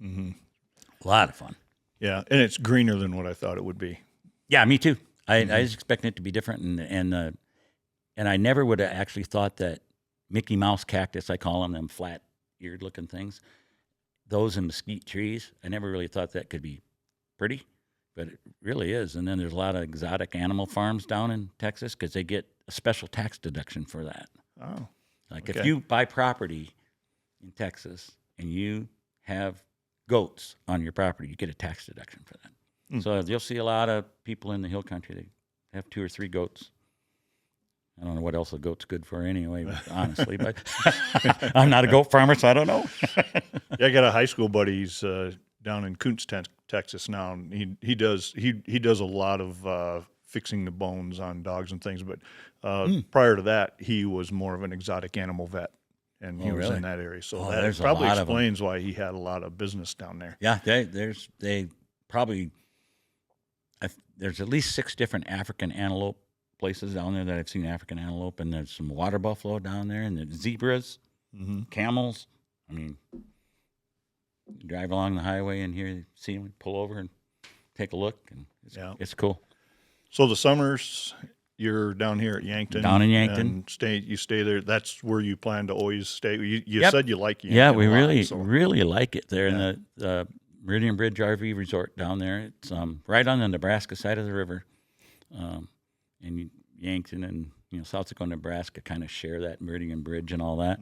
A lot of fun. Yeah, and it's greener than what I thought it would be. Yeah, me too. I was expecting it to be different, and I never would have actually thought that Mickey Mouse cactus, I call them flat-eared looking things, those and mesquite trees, I never really thought that could be pretty, but it really is. And then there's a lot of exotic animal farms down in Texas because they get a special tax deduction for that. Oh. Like if you buy property in Texas and you have goats on your property, you get a tax deduction for that. So you'll see a lot of people in the hill country that have 2 or 3 goats. I don't know what else a goat's good for anyway, honestly, but I'm not a goat farmer, so I don't know. Yeah, I got a high school buddy. He's down in Kuntz, Texas now, and he does a lot of fixing the bones on dogs and things. But prior to that, he was more of an exotic animal vet, and he was in that area. So that probably explains why he had a lot of business down there. Yeah, there's at least 6 different African antelope places down there that I've seen African antelope, and there's some water buffalo down there, and there's zebras, camels. I mean, drive along the highway and here see them pull over and take a look, and it's cool. So the summers, you're down here at Yankton. Down in Yankton. And you stay there. That's where you plan to always stay. You Yep. said you like Yankton. Yeah, we a lot, really, so. really like it there in the Meridian Bridge RV Resort down there. It's right on the Nebraska side of the river. And Yankton and South Dakota, Nebraska kind of share that Meridian Bridge and all that.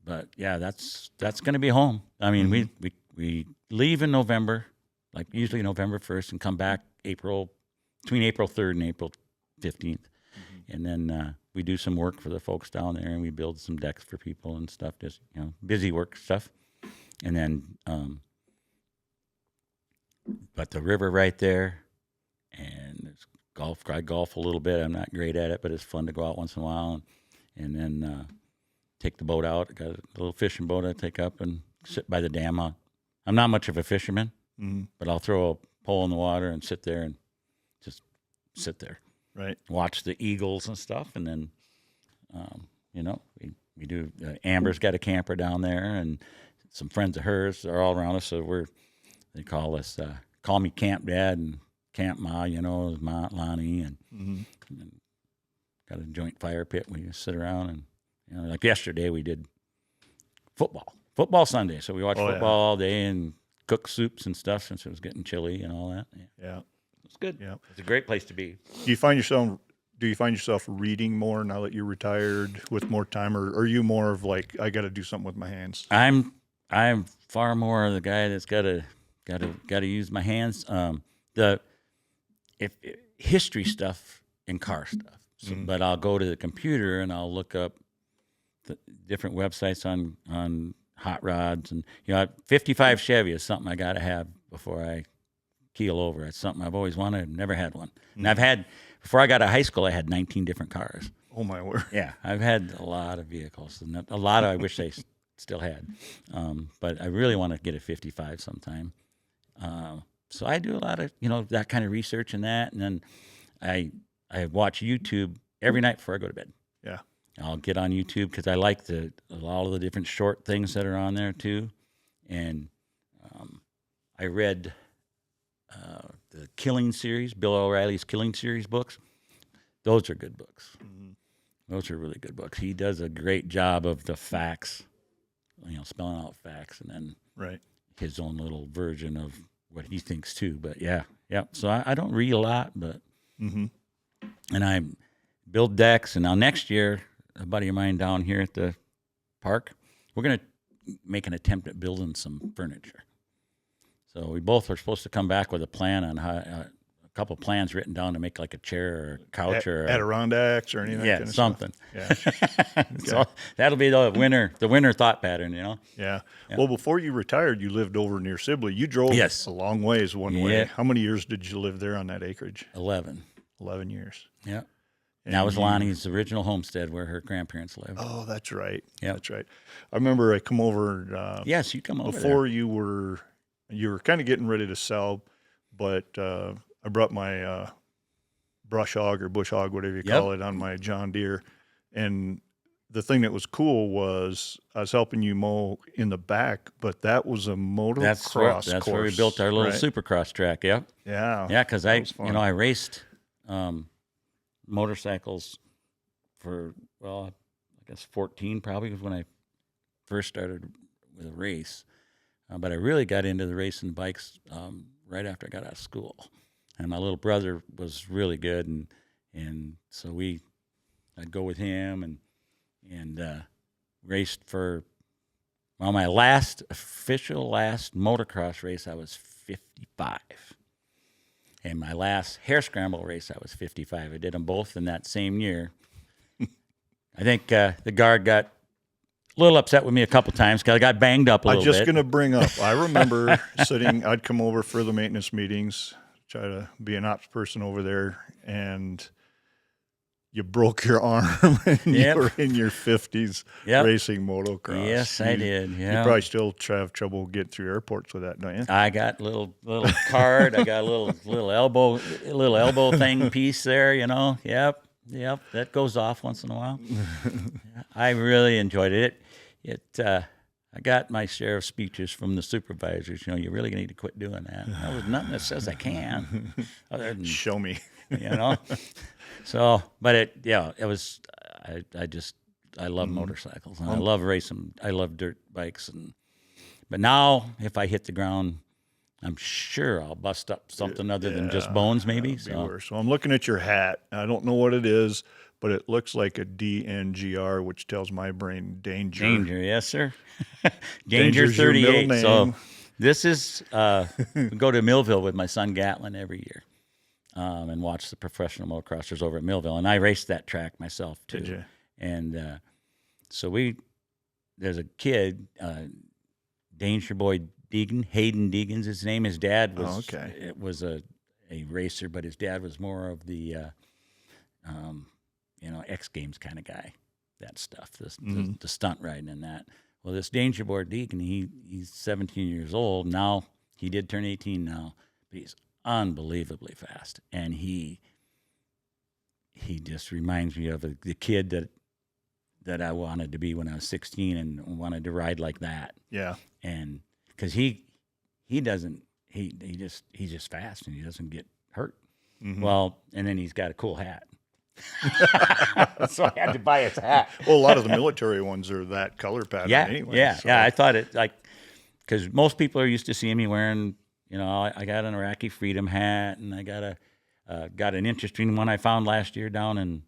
But yeah, that's going to be home. I mean, we leave in November, like usually November 1st, and come back between April 3rd and April 15th. And then we do some work for the folks down there, and we build some decks for people and stuff, just busy work stuff. And then but the river right there, and it's golf. I golf a little bit. I'm not great at it, but it's fun to go out once in a while. And then take the boat out. I got a little fishing boat I take up and sit by the dam. I'm not much of a fisherman, but I'll throw a pole in the water and sit there and just sit there. Right. Watch the eagles and stuff. And then, we do, Amber's got a camper down there, and some friends of hers are all around us. So they call us, call me Camp Dad and Camp Ma, Ma, Lonnie, and got a joint fire pit. We just sit around and, like yesterday we did football Sunday. So we watched football all day and cooked soups and stuff since it was getting chilly and all that. Yeah. It's good. Yeah. It's a great place to be. Do you find yourself reading more now that you're retired with more time, or are you more of like, I got to do something with my hands? I'm far more the guy that's got to use my hands. If history stuff and car stuff, but I'll go to the computer and I'll look up the different websites on hot rods, and 55 Chevy is something I got to have before I keel over. It's something I've always wanted. I've never had one, and before I got to high school, I had 19 different cars. Oh my word! Yeah, I've had a lot of vehicles, and a lot I wish I still had, but I really want to get a 55 sometime. So I do a lot of that kind of research and that, and then I watch YouTube every night before I go to bed. Yeah, I'll get on YouTube because I like all of the different short things that are on there too, and I read the Killing series, Bill O'Reilly's Killing series books. Those are good books. Those are really good books. He does a great job of the facts, spelling out facts, and then his own little version of what he thinks too. But yeah. So I don't read a lot, but and I build decks. And now next year, a buddy of mine down here at the park, we're gonna make an attempt at building some furniture. So we both are supposed to come back with a plan on how a couple plans written down to make like a chair or a couch or Adirondacks or anything. Yeah, kind of something. Stuff. Yeah. So that'll be the winter thought pattern, Yeah. Well, before you retired, you lived over near Sibley. You drove a long ways one way. How many years did you live there on that acreage? 11. 11 years. Yeah. And that was Lonnie's original homestead where her grandparents lived. Oh, that's right. Yeah, that's right. I remember I come over. Yes, you come over before there. you were kind of getting ready to sell, but I brought my brush hog or bush hog, whatever you call it, on my John Deere. And the thing that was cool was I was helping you mow in the back, but that was a motocross course. That's where we built our little supercross track. Yep. Yeah. Yeah, because I raced motorcycles for, I guess 14 probably was when I first started with a race. But I really got into the racing bikes right after I got out of school. And my little brother was really good, and so I'd go with him and raced for my official last motocross race I was 55, and my last hare scramble race I was 55. I did them both in that same year. I think the guard got a little upset with me a couple times because I got banged up a little bit. I'm just going to bring up, I remember I'd come over for the maintenance meetings, try to be an ops person over there, and you broke your arm and you were in your 50s racing motocross. Yes, I did. Yeah. You probably still have trouble getting through airports with that, don't you? I got little card. I got a little elbow thing piece there, Yep. That goes off once in a while. I really enjoyed it. I got my share of speeches from the supervisors. You really need to quit doing that. There's nothing that says I can, other than, Show me. So, but it was. I love motorcycles, and I love racing. I love dirt bikes, but now if I hit the ground, I'm sure I'll bust up something other than just bones, maybe. So I'm looking at your hat. I don't know what it is, but it looks like a DNGR, which tells my brain danger. Danger, yes, sir. Danger Danger's your middle 38. name. So this is we go to Millville with my son Gatlin every year, and watch the professional motocrossers over at Millville. And I raced that track myself too. Did you? And so there's a kid, Danger Boy Deegan, Hayden Deegan's his name. His dad was a racer, but his dad was more of the X Games kind of guy, that stuff, the stunt riding and that. Well, this Danger Boy Deegan, he's 17 years old now. He did turn 18 now, but he's unbelievably fast, and he just reminds me of the kid that I wanted to be when I was 16 and wanted to ride like that. Yeah. And because he's just fast and he doesn't get hurt. Mm-hmm. Well, and then he's got a cool hat. So I had to buy his hat. Well, a lot of the military ones are that color pattern anyway. Yeah. So. Yeah. I thought it because most people are used to seeing me wearing, I got an Iraqi Freedom hat, and I got an interesting one I found last year down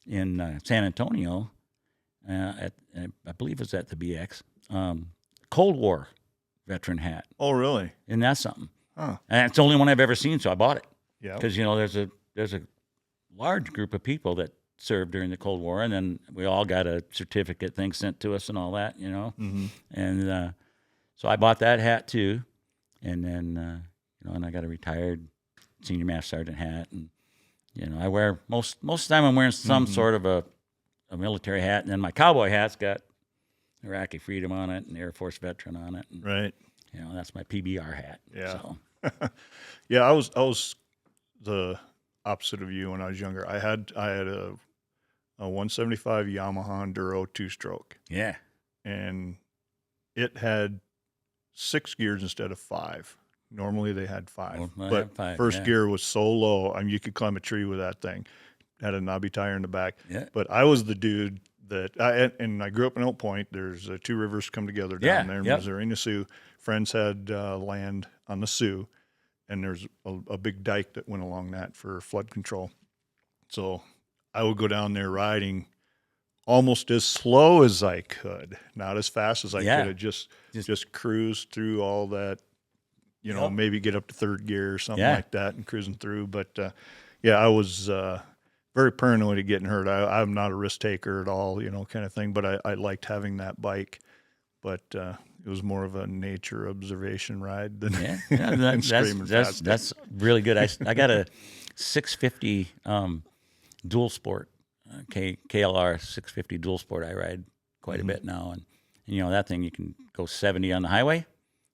in San Antonio. I believe it was at the BX. Cold War veteran hat. Oh, really? And that's something. Huh. And it's the only one I've ever seen, so I bought it. Yeah. Because there's a large group of people that served during the Cold War, and then we all got a certificate thing sent to us and all that, Mm-hmm. And so I bought that hat too, and then and I got a retired senior master sergeant hat, and I wear most of the time I'm wearing some sort of a military hat, and then my cowboy hat's got Iraqi Freedom on it and Air Force veteran on it. And, right. That's my PBR hat. Yeah. So. Yeah, I was the opposite of you when I was younger. I had a 175 Yamaha Enduro 2-stroke. Yeah. And it had 6 gears instead of 5. Normally they had 5. But first gear was so low, you could climb a tree with that thing. Had a knobby tire in the back. Yeah. But I was the dude that I grew up in Oak Point. There's 2 rivers come together down there in Missouri and the Sioux. Friends had land on the Sioux, and there's a big dike that went along that for flood control. So I would go down there riding almost as slow as I could, not as fast as I could. Just cruise through all that, maybe get up to 3rd gear or something like that and cruising through. But I was very paranoid of getting hurt. I'm not a risk taker at all, kind of thing. But I liked having that bike. But it was more of a nature observation ride than that's really good. I got a 650 dual sport, KLR 650 dual sport. I ride quite a bit now, and that thing you can go 70 on the highway,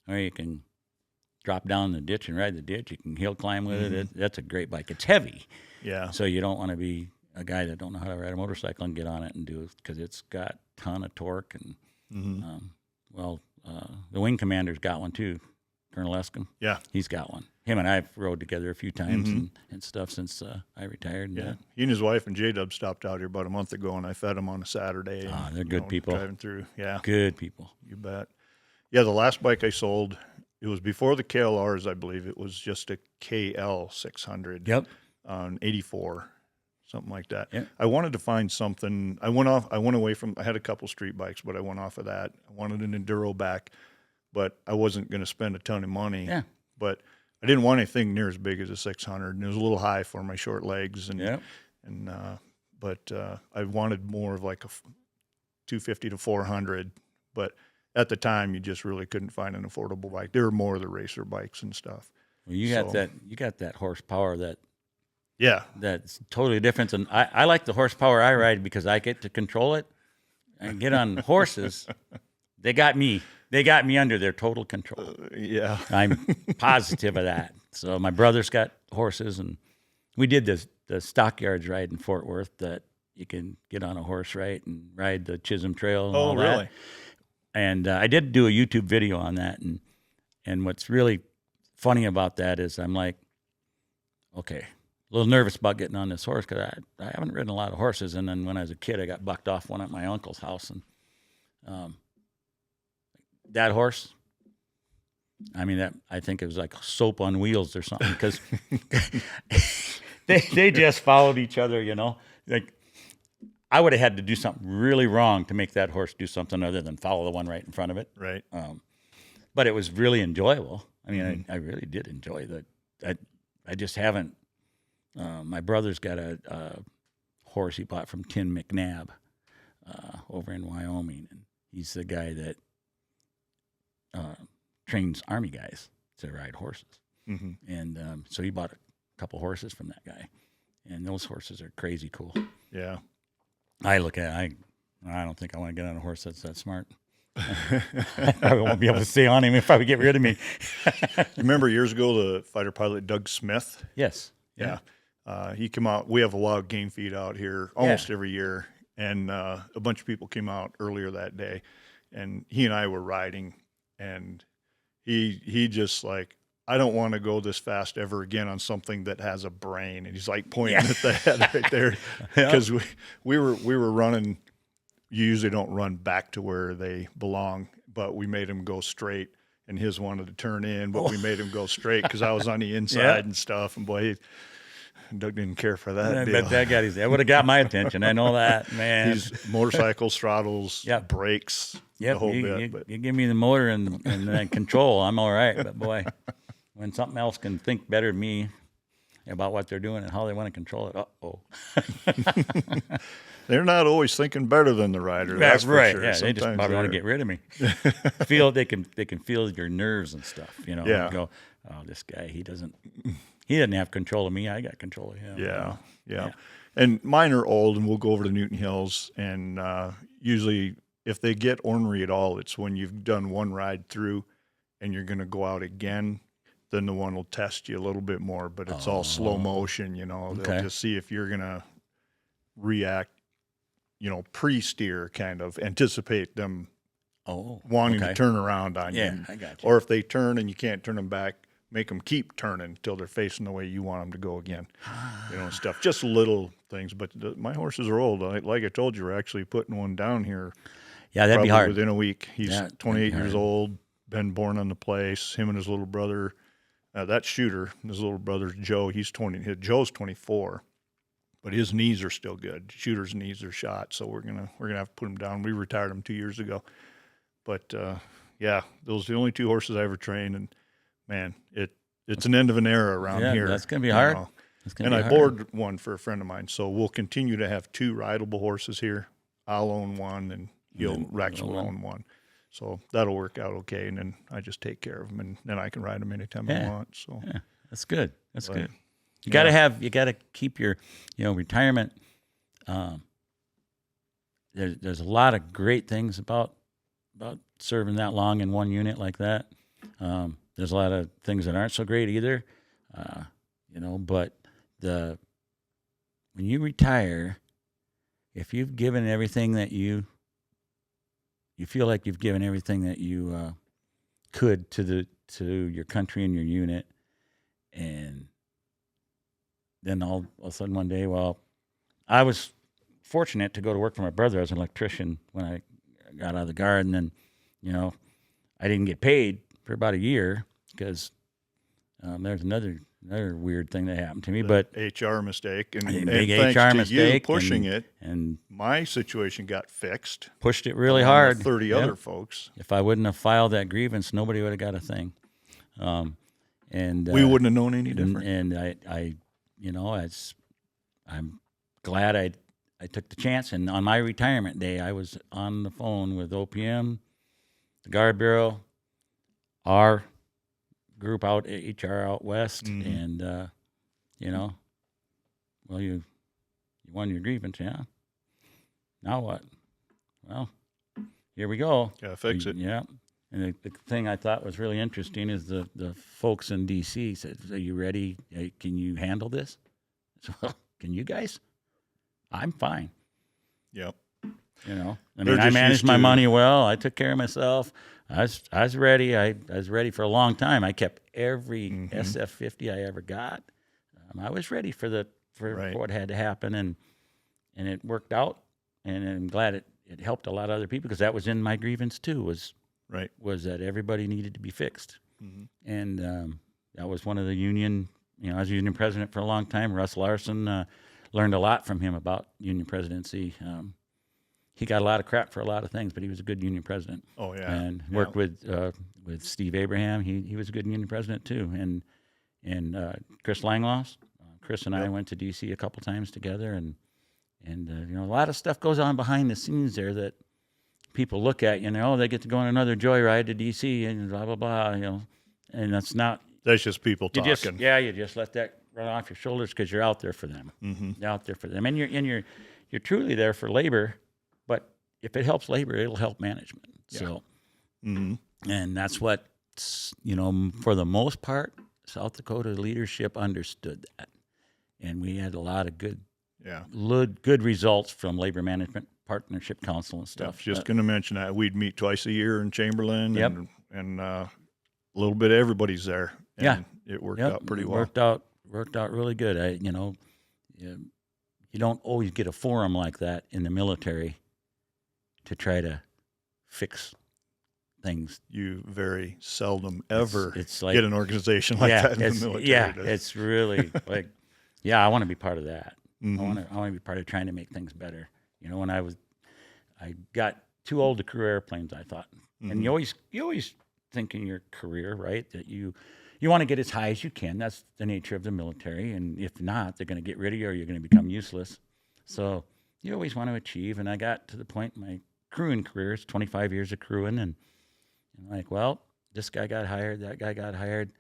or you can drop down in the ditch and ride the ditch. You can hill climb with it. That's a great bike. It's heavy. Yeah. So you don't want to be a guy that don't know how to ride a motorcycle and get on it and do it, because it's got a ton of torque. And the wing commander's got one too, Colonel Escom. Yeah, he's got one. Him and I've rode together a few times and stuff since I retired. Yeah, he and his wife and J-Dub stopped out here about a month ago, and I fed them on a Saturday. They're good people. Driving through, good people. You bet. Yeah, the last bike I sold, it was before the KLRs, I believe. It was just a KL 600. Yep. On 84, something like that. Yep. I wanted to find something. I went away from. I had a couple street bikes, but I went off of that. I wanted an enduro back, but I wasn't going to spend a ton of money. Yeah. But I didn't want anything near as big as a 600, and it was a little high for my short legs. But I wanted more of like a 250 to 400. But at the time, you just really couldn't find an affordable bike. There were more of the racer bikes and stuff. Well, you got that horsepower that's totally different. And I like the horsepower I ride because I get to control it and get on horses. They got me under their total control. I'm positive of that. So my brother's got horses, and we did the stockyards ride in Fort Worth that you can get on a horse, right, and ride the Chisholm Trail. And all really? That. And I did do a YouTube video on that, and what's really funny about that is I'm like, okay, a little nervous about getting on this horse because I haven't ridden a lot of horses, and then when I was a kid, I got bucked off one at my uncle's house, and that horse, I mean, that I think it was like soap on wheels or something because they just followed each other, you know. Like I would have had to do something really wrong to make that horse do something other than follow the one right in front of it. Right. But it was really enjoyable. I mean, I really did enjoy that. I just haven't. My brother's got a horse he bought from Tim McNabb over in Wyoming, and he's the guy that trains Army guys to ride horses. Mm-hmm. And so he bought a couple horses from that guy, and those horses are crazy cool. Yeah. I look at it, I don't think I want to get on a horse that's that smart. I probably won't be able to stay on him if I would get rid of me. You remember years ago the fighter pilot Doug Smith? Yes. Yeah. He came out. We have a wild game feed out here almost every year, and a bunch of people came out earlier that day, and he and I were riding, and he just like, I don't want to go this fast ever again on something that has a brain. And he's like pointing at the head right there, because we were running. You usually don't run back to where they belong, but we made him go straight, and his wanted to turn in, but we made him go straight because I was on the inside and stuff. And boy, Doug didn't care for that. I deal. bet that would have got my attention. I know that, man. He's motorcycles, throttles, brakes, the whole bit. But you give me the motor and then control, I'm all right. But boy, when something else can think better than me about what they're doing and how they want to control it, they're not always thinking better than the rider. That's right. Sure. Yeah, they just probably want to get rid of me. They can feel your nerves and stuff. You know. Yeah. And go, oh, this guy, he doesn't have control of me. I got control of him. Yeah. And mine are old, and we'll go over to Newton Hills. And usually, if they get ornery at all, it's when you've done one ride through, and you're going to go out again. Then the one will test you a little bit more, but it's all slow motion. You know, they'll just see if you're going to react. You know, pre-steer, kind of anticipate them wanting to turn around on you. Yeah, I got you. Or if they turn and you can't turn them back, make them keep turning until they're facing the way you want them to go again. You know, and stuff. Just little things. But my horses are old. Like I told you, we're actually putting one down here. Yeah, that'd be hard. Within a week. He's 28 years old, been born on the place. Him and his little brother, that shooter, his little brother's Joe. Joe's 24. But his knees are still good. Shooter's knees are shot, so we're gonna have to put him down. We retired him 2 years ago, but those are the only two horses I ever trained, and man, it's an end of an era around here. That's gonna be hard. I bored one for a friend of mine, so we'll continue to have two rideable horses here. I'll own one, and Rex will own one, so that'll work out okay. And then I just take care of them, and then I can ride them anytime I want. So that's good. That's good. You gotta keep your, retirement. There's a lot of great things about serving that long in one unit like that. There's a lot of things that aren't so great either. But when you retire, if you've given everything that you feel like you've given everything that you could to your country and your unit, and then all of a sudden one day, I was fortunate to go to work for my brother as an electrician when I got out of the Guard, and then, I didn't get paid for about a year because there's another weird thing that happened to me. But HR mistake, and big thanks HR to mistake, you pushing it, and my situation got fixed. Pushed it really hard. 30 other folks. If I wouldn't have filed that grievance, nobody would have got a thing. And we wouldn't have known any different. And I'm glad I took the chance. And on my retirement day, I was on the phone with OPM, the Guard Bureau, our group out, HR out west, and you won your grievance, yeah. Now what? Well, here we go. Gotta fix it. Yeah. And the thing I thought was really interesting is the folks in D.C. said, "Are you ready? Can you handle this?" So, well, can you guys? I'm fine. Yep. You know, I They're mean, I just managed used my to- money well. I took care of myself. I was ready. I was ready for a long time. I kept every SF50 I ever got. I was ready for Right. what had to happen, and it worked out. And I'm glad it helped a lot of other people, because that was in my grievance too. Right. Was that everybody needed to be fixed, Mm-hmm. and that was one of the union. You know, I was union president for a long time. Russ Larson, learned a lot from him about union presidency. He got a lot of crap for a lot of things, but he was a good union president. Oh yeah. And Yeah. worked with Steve Abraham. He was a good union president too. And Chris Langloss. Chris and I Yep. went to D.C. a couple times together, and you know, a lot of stuff goes on behind the scenes there that people look at. You know, they get to go on another joyride to D.C. and blah blah blah. You know, and that's not. That's just people You talking. you just let that run off your shoulders, because you're out there for them. Mm-hmm. You're out there for them, and you're truly there for labor. But if it helps labor, it'll help management. Yeah. So, Mm-hmm. and that's what, you know, for the most part, South Dakota leadership understood that, and we had a lot of good Yeah. good results from Labor Management Partnership Council and stuff. Just going to mention that we'd meet twice a year in Chamberlain, Yep. and a little bit of everybody's there. And Yeah. it worked Yep, out pretty it well. Worked out really good. You know, you don't always get a forum like that in the military to try to fix things. You very seldom ever It's like, get an organization like that in the it's, military. yeah, to- it's really like, yeah, I want to be part of that. Mhm. I want to be part of trying to make things better. You know, when I got too old to crew airplanes, I thought, Mm-hmm. and you always think in your career, right, that you want to get as high as you can. That's the nature of the military, and if not, they're going to get rid of you, or you're going to become useless. So you always want to achieve. And I got to the point in my crewing career, it's 25 years of crewing, and I'm like, well, this guy got hired, that guy got hired.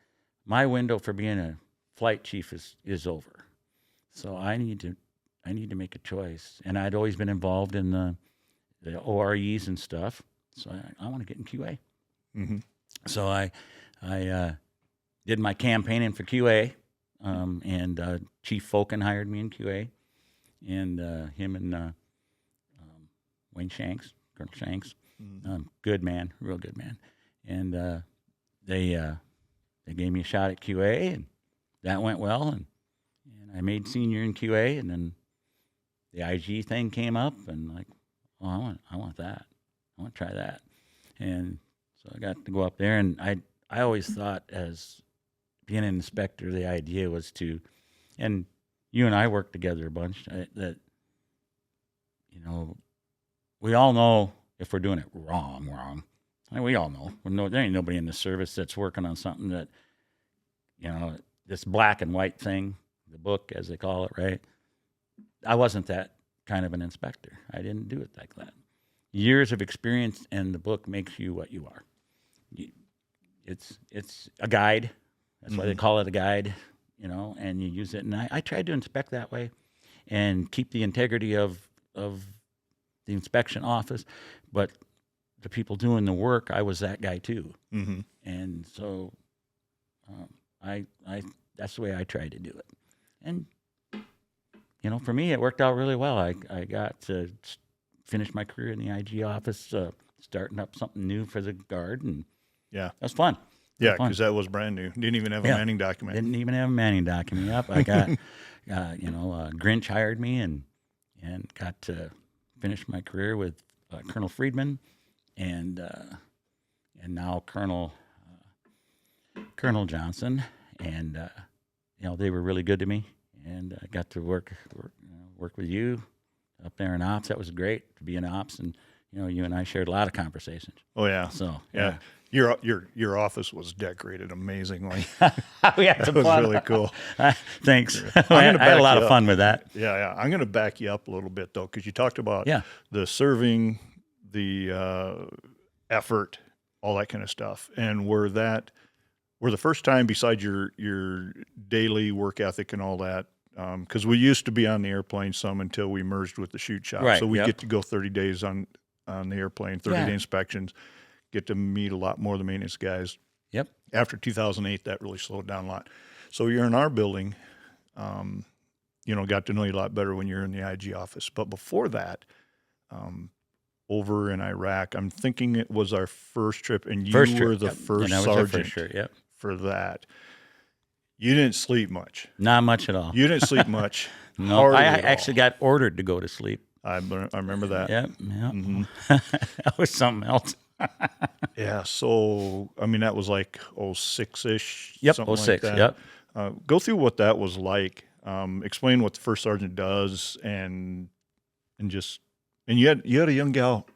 My window for being a flight chief is over. So I need to make a choice. And I'd always been involved in the OREs and stuff. So I want to get in QA. Mm-hmm. So I did my campaigning for QA, and Chief Foken hired me in QA, and him and Wayne Shanks, Colonel Shanks, good man, real good man, and they gave me a shot at QA, and that went well, and I made senior in QA, and then the IG thing came up, and like, oh, I want that, I want to try that, and so I got to go up there, and I always thought, as being an inspector, the idea was to, and you and I worked together a bunch, that, you know, we all know if we're doing it wrong. I mean, we all know. There ain't nobody in the service that's working on something that, you know, this black and white thing, the book, as they call it, right? I wasn't that kind of an inspector. I didn't do it like that. Years of experience, and the book makes you what you are. It's a guide. That's why they call it a guide, you know, and you use it. And I tried to inspect that way and keep the integrity of the inspection office, but the people doing the work, I was that guy too. Mm-hmm. And so I that's the way I tried to do it. And, you know, for me, it worked out really well. I got to finish my career in the IG office, starting up something new for the Guard, and Yeah. that was fun. Yeah, Fun. because that was brand new. Didn't even have a Yeah. Manning document. Didn't even have a Manning document. Yep, I got, Grinch hired me, and got to finish my career with Colonel Friedman, and now Colonel Johnson, and you know, they were really good to me, and I got to work with you up there in ops. That was great to be in ops, and you know, you and I shared a lot of conversations. Oh yeah. So Yeah. Your office was decorated amazingly. we had That some was fun. really cool. Thanks. I'm I gonna had a back lot you of up. fun with that. Yeah. I'm going to back you up a little bit though, because you talked about Yeah. the serving, the effort, all that kind of stuff, and were the first time, besides your daily work ethic and all that, because we used to be on the airplane some until we merged with the shoot shop, Right, so we yep. get to go 30 days on the airplane, 30-day inspections, get to meet a lot more of the maintenance guys. Yep. After 2008, that really slowed down a lot. So you're in our building, you know, got to know you a lot better when you're in the IG office. But before that, over in Iraq. I'm thinking it was our first trip, and you First were trip, the yep. first And that was our sergeant first trip, yep. for that. You didn't sleep much. Not much at all. You didn't sleep much. No, Hardly I at all. actually got ordered to go to sleep. I remember that. Yep, yep. That was something else. Yeah. So, I mean, that was like 06-ish. Yep, something 06, like that. yep. Go through what that was like. Explain what the first sergeant does, and you had a young gal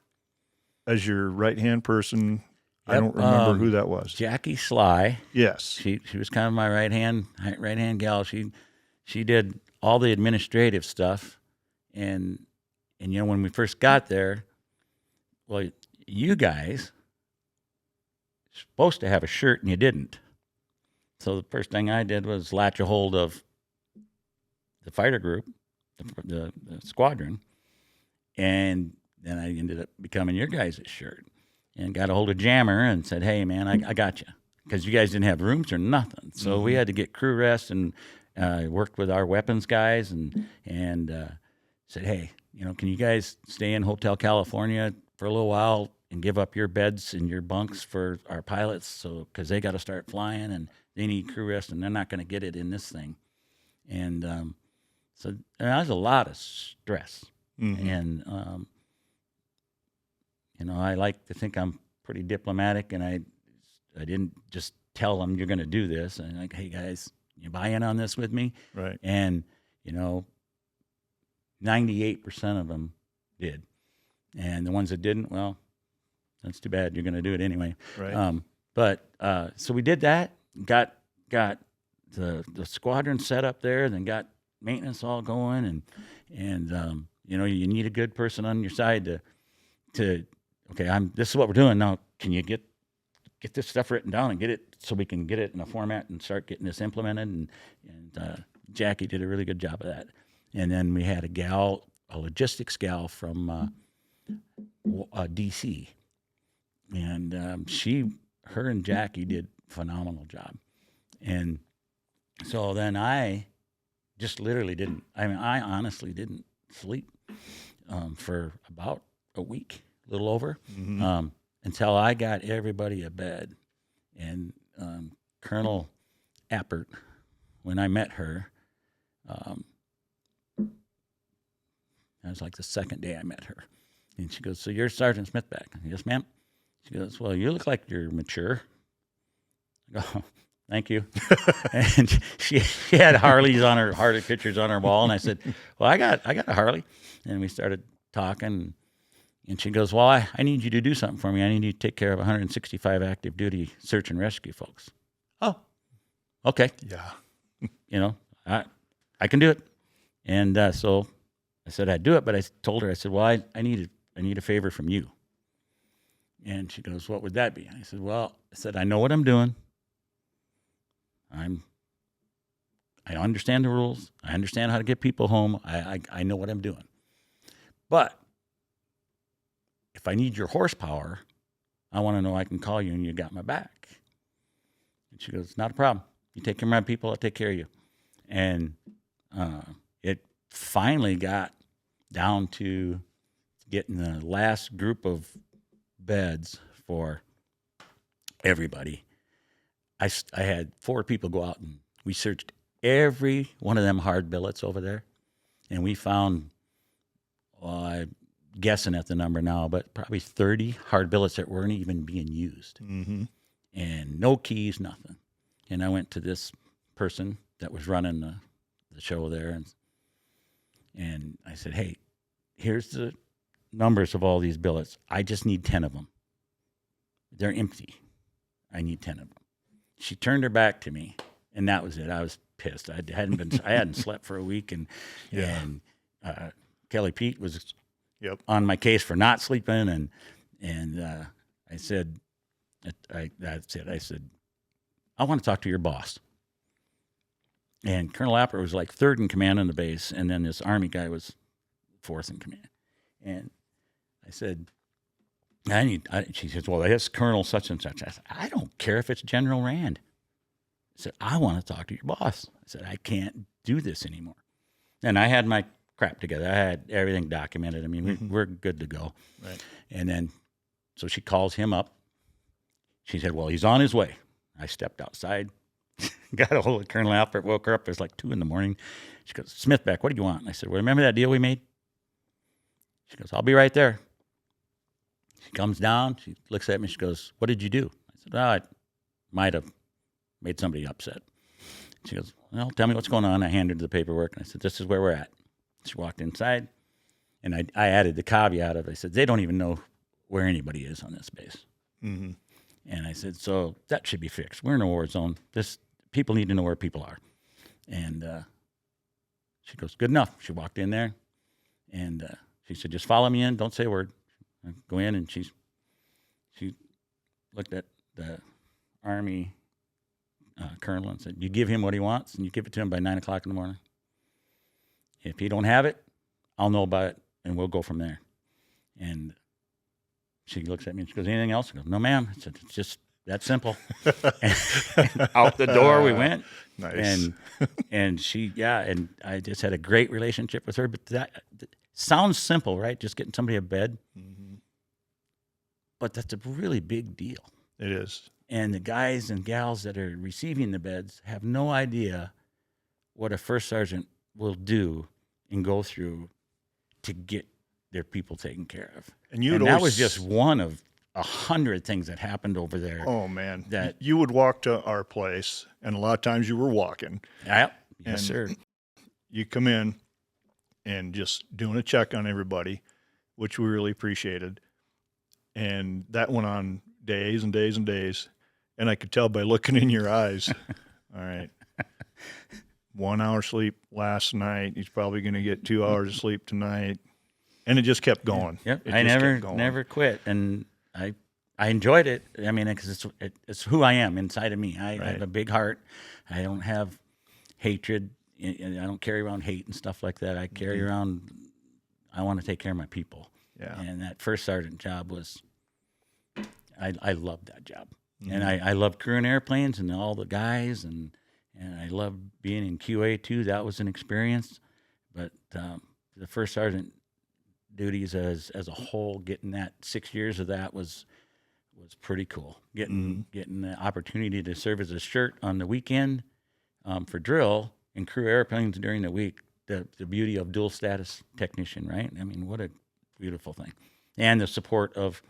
as your right hand person. I Yep, don't remember who that was. Jackie Sly. Yes. She was kind of my right hand gal. She did all the administrative stuff, and you know, when we first got there, well, you guys were supposed to have a shirt and you didn't. So the first thing I did was latch a hold of the fighter group, the squadron, and then I ended up becoming your guys' shirt, and got a hold of Jammer and said, "Hey, man, I got you," because you guys didn't have rooms or nothing. So we had to get crew rest, and worked with our weapons guys and said, "Hey, you know, can you guys stay in Hotel California for a little while and give up your beds and your bunks for our pilots, so because they got to start flying and they need crew rest and they're not going to get it in this thing." And so that was a lot of stress. And you know, I like to think I'm pretty diplomatic, and I didn't just tell them you're going to do this. And like, "Hey guys, you buy in on this with me?" Right. And you know, 98% of them did, and the ones that didn't, well, that's too bad. You're going to do it anyway. Right. But so we did that. Got the squadron set up there, then got maintenance all going, and you know, you need a good person on your side to okay, this is what we're doing now. Can you get this stuff written down and get it so we can get it in a format and start getting this implemented? And Jackie did a really good job of that. And then we had a logistics gal from DC, and her and Jackie did a phenomenal job. And so then I just literally didn't. I mean, I honestly didn't sleep for about a week, a little over, until I got everybody a bed. And Colonel Appert, when I met her, that was like the second day I met her. And she goes, "So you're Sergeant Smithback?" "Yes, ma'am." She goes, "Well, you look like you're mature." I go, "Oh, thank you." And she had Harley pictures on her wall. And I said, "Well, I got a Harley." And we started talking. And she goes, "Well, I need you to do something for me. I need you to take care of 165 active duty search and rescue folks." "Oh, okay." Yeah. You know, I can do it. And so I said I'd do it, but I told her, I said, "Well, I need a favor from you." And she goes, "What would that be?" I said, "Well," I said, "I know what I'm doing. I understand the rules. I understand how to get people home. I know what I'm doing. But if I need your horsepower, I want to know I can call you and you got my back." And she goes, "Not a problem. You take care of my people, I'll take care of you." And it finally got down to getting the last group of beds for everybody. I had 4 people go out, and we searched every one of them hard billets over there, and we found, well, I'm guessing at the number now, but probably 30 hard billets that weren't even being used. And no keys, nothing. And I went to this person that was running the show there, and I said, "Hey, here's the numbers of all these billets. I just need 10 of them. They're empty. I need 10 of them." She turned her back to me, and that was it. I was pissed. I hadn't slept for a week, and Kelly Pete was on my case for not sleeping, and I said, that's it. I said, "I want to talk to your boss." And Colonel Appert was like 3rd in command on the base, and then this Army guy was 4th in command. And I said, she says, "Well, that's Colonel such and such." I said, "I don't care if it's General Rand." I said, "I want to talk to your boss." I said, "I can't do this anymore." And I had my crap together. I had everything documented. I mean, we're good to go. Right. And then, so she calls him up. She said, well, he's on his way. I stepped outside, got a hold of Colonel Alpert, woke her up. It was like 2 a.m. She goes, Smithback, what do you want? And I said, well, remember that deal we made? She goes, I'll be right there. She comes down. She looks at me. She goes, what did you do? I said, I might have made somebody upset. She goes, well, tell me what's going on. I handed her the paperwork, and I said, this is where we're at. She walked inside, and I added the caveat of, I said, they don't even know where anybody is on this base. Mm-hmm. And I said, so that should be fixed. We're in a war zone. People need to know where people are. And she goes, good enough. She walked in there, and she said, just follow me in. Don't say a word. I go in, and she looked at the Army colonel and said, you give him what he wants, and you give it to him by 9 o'clock in the morning. If he don't have it, I'll know about it, and we'll go from there. And she looks at me and she goes, anything else? I go, no, ma'am. I said, it's just that simple. And out the door we went. Nice. And she, and I just had a great relationship with her. But that sounds simple, right? Just getting somebody a bed. Mm-hmm. But that's a really big deal. It is. And the guys and gals that are receiving the beds have no idea what a first sergeant will do and go through to get their people taken care of. And that was just one of 100 things that happened over there. Oh, man. That you would walk to our place, and a lot of times you were walking. Yep. Yes, and sir. You come in and just doing a check on everybody, which we really appreciated. And that went on days and days and days. And I could tell by looking in your eyes, all right, 1 hour sleep last night. He's probably going to get 2 hours of sleep tonight. And it just kept going. Yep. It I just kept going. never quit. And I enjoyed it. I mean, because it's who I am inside of me. I have a big heart. I don't have hatred. And I don't carry around hate and stuff like that. I carry around, I want to take care of my people. Yeah. And that first sergeant job was, I loved that job. And I loved crewing airplanes and all the guys, and I loved being in QA too. That was an experience. But the first sergeant duties as a whole, getting that 6 years of that was pretty cool. Getting the opportunity to serve as a shirt on the weekend for drill and crew airplanes during the week. The beauty of dual status technician, right? I mean, what a beautiful thing. And the support of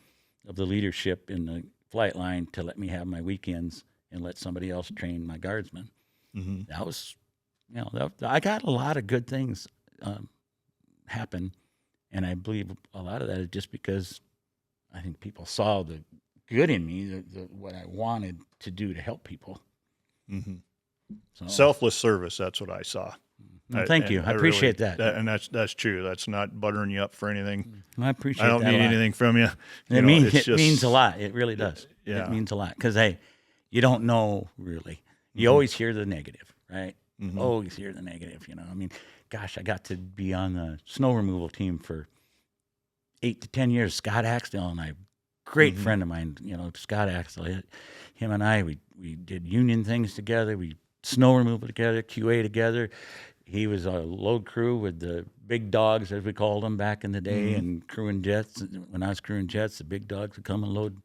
the leadership in the flight line to let me have my weekends and let somebody else train my guardsmen. Mm-hmm. That was, I got a lot of good things happen. And I believe a lot of that is just because I think people saw the good in me, what I wanted to do to help people. Mm-hmm. So, selfless service, that's what I saw. Well, thank you. I appreciate really, that. And that's true. That's not buttering you up for anything. I appreciate that. I don't need anything from you. It means a lot. It really does. Yeah. It means a lot. Because, hey, you don't know really. You always hear the negative, right? Always hear the negative, I mean, gosh, I got to be on the snow removal team for 8 to 10 years. Scott Axtell and I, great friend of mine, Scott Axtell. Him and I, we did union things together. We snow removal together, QA together. He was a load crew with the big dogs, as we called them back in the day, and crewing jets. When I was crewing jets, the big dogs would come and load,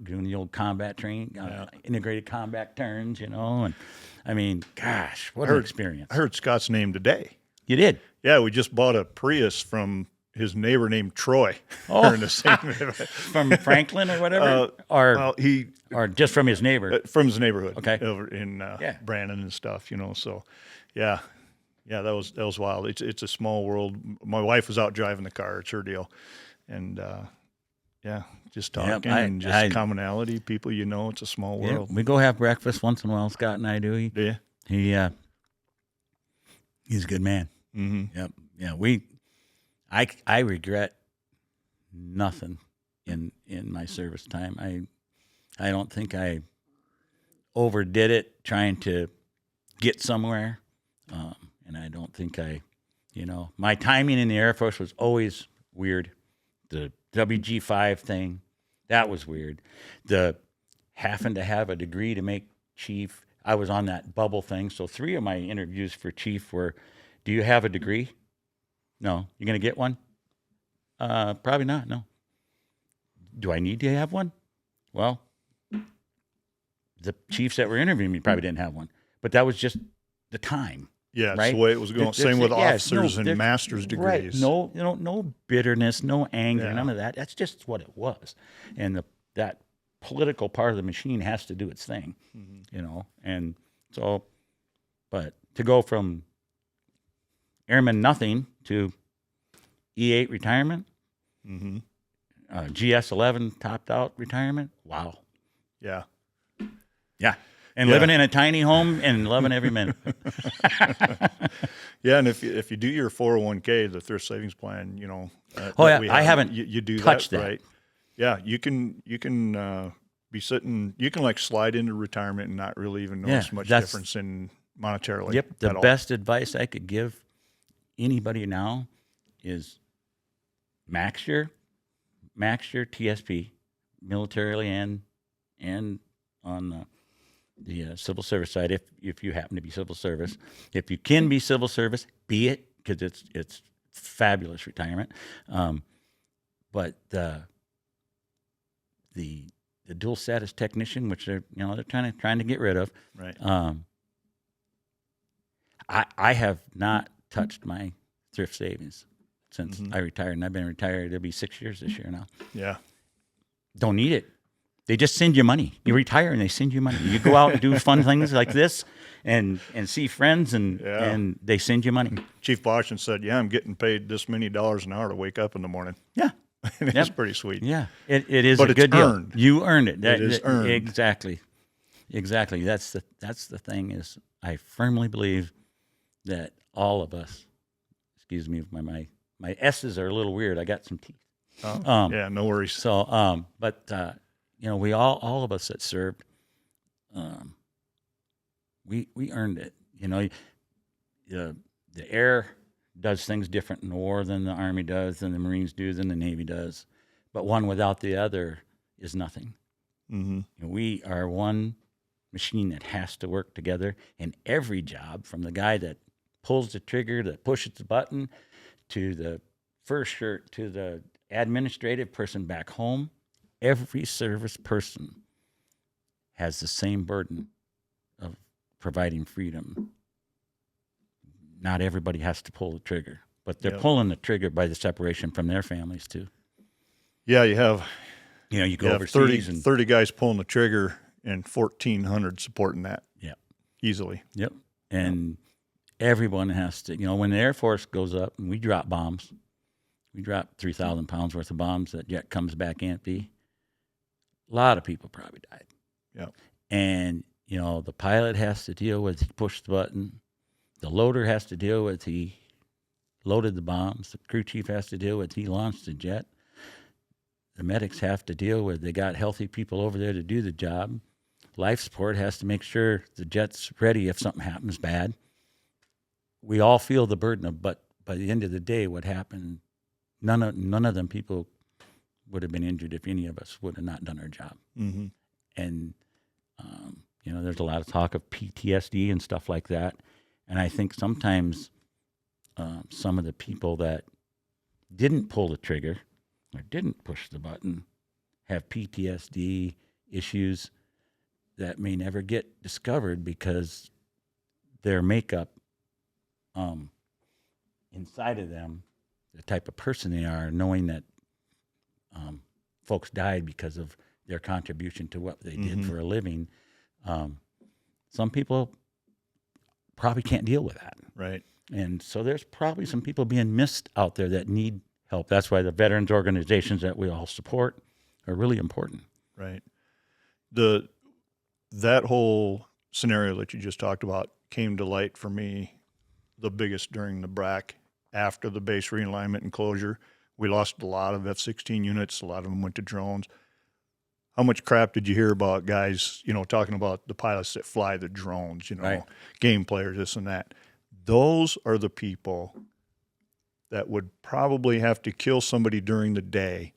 doing the old combat training, integrated combat turns, And I mean, gosh, what an experience. I heard Scott's name today. You did? Yeah, we just bought a Prius from his neighbor named Troy. Oh, in the same from Franklin or whatever, or just from his neighbor, from his neighborhood, okay, over in Brandon and stuff, So, yeah, that was wild. It's a small world. My wife was out driving the car; it's her deal, and just talking and just commonality. People, it's a small world. We go have breakfast once in a while. Scott and I do. He's a good man. Mm-hmm. Yep. Yeah. I regret nothing in my service time. I don't think I overdid it trying to get somewhere, and I don't think my timing in the Air Force was always weird. The WG5 thing, that was weird. The having to have a degree to make chief, I was on that bubble thing. So 3 of my interviews for chief were Do you have a degree? No. You're going to get one? Probably not, no. Do I need to have one? Well, the chiefs that were interviewing me probably didn't have one. But that was just the time. Yeah, it's right? the way it was going. Same with officers and master's degrees. Right. No bitterness, no anger, Yeah. none of that. That's just what it was. And that political part of the machine has to do its thing, you know. And so, but to go from airman nothing to E8 retirement, GS11 topped out retirement, wow. Yeah. Yeah. And living in a tiny home and loving every minute. Yeah, and if you do your 401k, the thrift savings plan, you know. I haven't you do touched that, right? Yeah, you can be sitting. You can like slide into retirement and not really even notice much difference in monetarily. Yep. The best advice I could give anybody now is max your TSP, militarily and on the civil service side, if you happen to be civil service. If you can be civil service, be it, because it's fabulous retirement. But the dual status technician, which they're trying to get rid of. Right. I have not touched my thrift savings since I retired, and I've been retired. It'll be 6 years this year now. Yeah. Don't need it. They just send you money. You retire and they send you money. You go out and do fun things like this and see friends and they send you money. Chief Washington said, "Yeah, I'm getting paid this many dollars an hour to wake up in the morning." Yeah. It's pretty sweet. Yeah. It is but a good earned. deal. You earned it. It is earned. Exactly. That's the thing is I firmly believe that all of us, excuse me, my S's are a little weird. I got some teeth. Oh, yeah, no worries. So, you know, we all of us that served, we earned it. You know, the air does things different in the war than the Army does, than the Marines do, than the Navy does. But one without the other is nothing. You know, we are one machine that has to work together in every job, from the guy that pulls the trigger, that pushes the button, to the first shirt, to the administrative person back home. Every service person has the same burden of providing freedom. Not everybody has to pull the trigger, but they're pulling the trigger by the separation from their families too. Yeah, you have. You know, you go overseas 30 guys pulling the trigger and 1,400 supporting that. Yeah, easily. Yep, and everyone has to. You know, when the Air Force goes up and we drop bombs, we drop 3,000 pounds worth of bombs. That jet comes back empty. A lot of people probably died. Yeah. And, you know, the pilot has to deal with he pushed the button. The loader has to deal with he loaded the bombs. The crew chief has to deal with he launched the jet. The medics have to deal with they got healthy people over there to do the job. Life support has to make sure the jet's ready if something happens bad. We all feel the burden of, but by the end of the day, what happened, none of them people would have been injured if any of us would have not done our job. And, you know, there's a lot of talk of PTSD and stuff like that. And I think sometimes some of the people that didn't pull the trigger or didn't push the button have PTSD issues that may never get discovered because their makeup inside of them, the type of person they are, knowing that folks died because of their contribution to what they did for a living. Some people probably can't deal with that. Right. And so there's probably some people being missed out there that need help. That's why the veterans organizations that we all support are really important. Right. That whole scenario that you just talked about came to light for me the biggest during the BRAC after the base realignment and closure. We lost a lot of F-16 units. A lot of them went to drones. How much crap did you hear about guys, you know, talking about the pilots that fly the drones, you know, Right. game players, this and that? Those are the people that would probably have to kill somebody during the day,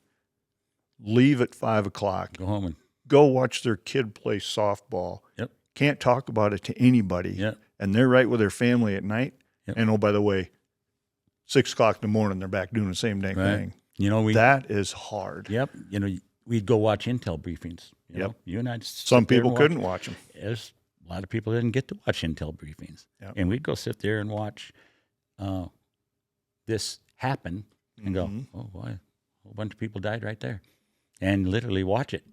leave at 5 o'clock, Go home and go watch their kid play softball. Yep. Can't talk about it to anybody. Yep. And they're right with their family at night. Yep. And oh, by the way, 6 o'clock in the morning, they're back doing the same dang Right. thing. That is hard. Yep. We'd go watch intel briefings. You Yep. know, you and I'd Some people couldn't watch them. There's a lot of people didn't get to watch intel briefings. Yep. And we'd go sit there and watch this happen and go, oh, boy, a whole bunch of people died right there. And literally watch it.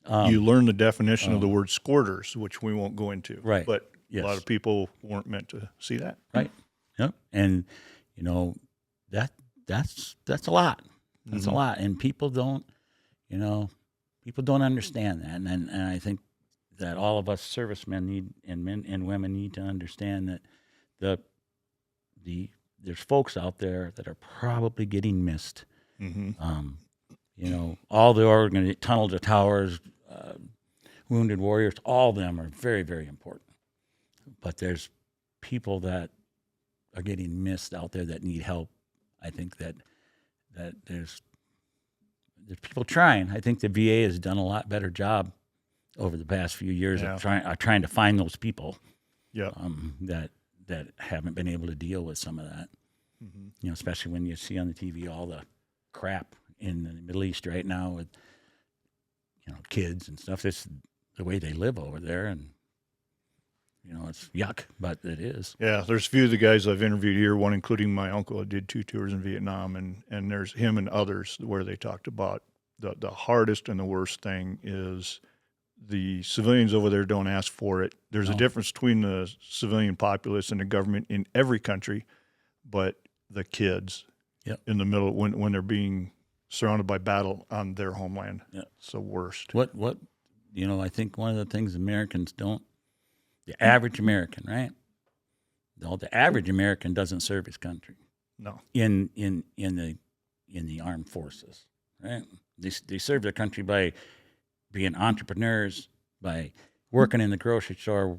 You learn the definition of the word squirters, which we won't go into. Right. But Yes. a lot of people weren't meant to see that. Right. Yep. And, that's a lot. That's a lot. And people don't understand that. And I think that all of us servicemen need, and men and women need to understand that there's folks out there that are probably getting missed. All the tunnels of towers, wounded warriors, all of them are very, very important. But there's people that are getting missed out there that need help. I think that there's people trying. I think the VA has done a lot better job over the past few years of trying to find those people that haven't been able to deal with some of that. Especially when you see on the TV all the crap in the Middle East right now with kids and stuff. It's the way they live over there, and it's yuck, but it is. Yeah, there's a few of the guys I've interviewed here, one including my uncle that did 2 tours in Vietnam, and there's him and others where they talked about the hardest and the worst thing is the civilians over there don't ask for it. There's a difference between the civilian populace and the government in every country, but the kids in the middle when they're being surrounded by battle on their homeland, it's the worst. What I think one of the things Americans don't, the average American, right? The average American doesn't serve his country. No. In the armed forces, right? They serve their country by being entrepreneurs, by working in the grocery store,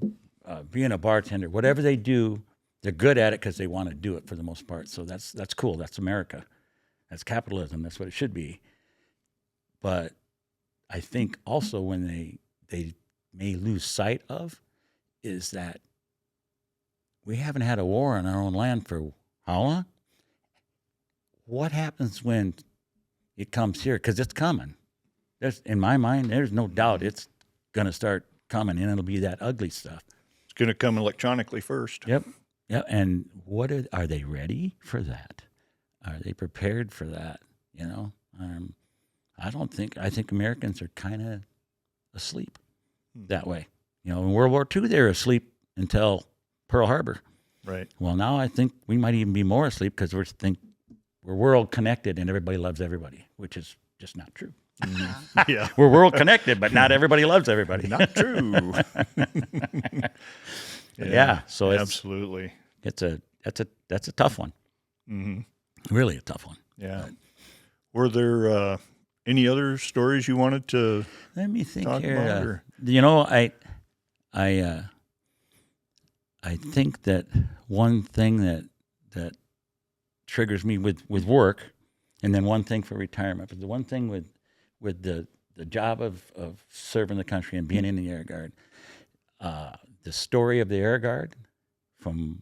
being a bartender. Whatever they do, they're good at it because they want to do it for the most part. So that's cool. That's America. That's capitalism. That's what it should be. But I think also when they may lose sight of is that we haven't had a war on our own land for how long? What happens when it comes here? Because it's coming. In my mind, there's no doubt it's going to start coming, and it'll be that ugly stuff. It's going to come electronically first. Yep. And are they ready for that? Are they prepared for that? I think Americans are kind of asleep that way. In World War II, they were asleep until Pearl Harbor. Right. Well, now I think we might even be more asleep because we're world connected and everybody loves everybody, which is just not true. Yeah. We're world connected, but not everybody loves everybody. Not true. So absolutely. That's a tough one. Really a tough one. Yeah. Were there any other stories you wanted to let me think talk here? about? Or? I think that one thing that triggers me with work, and then one thing for retirement. But the one thing with the job of serving the country and being in the Air Guard, the story of the Air Guard, from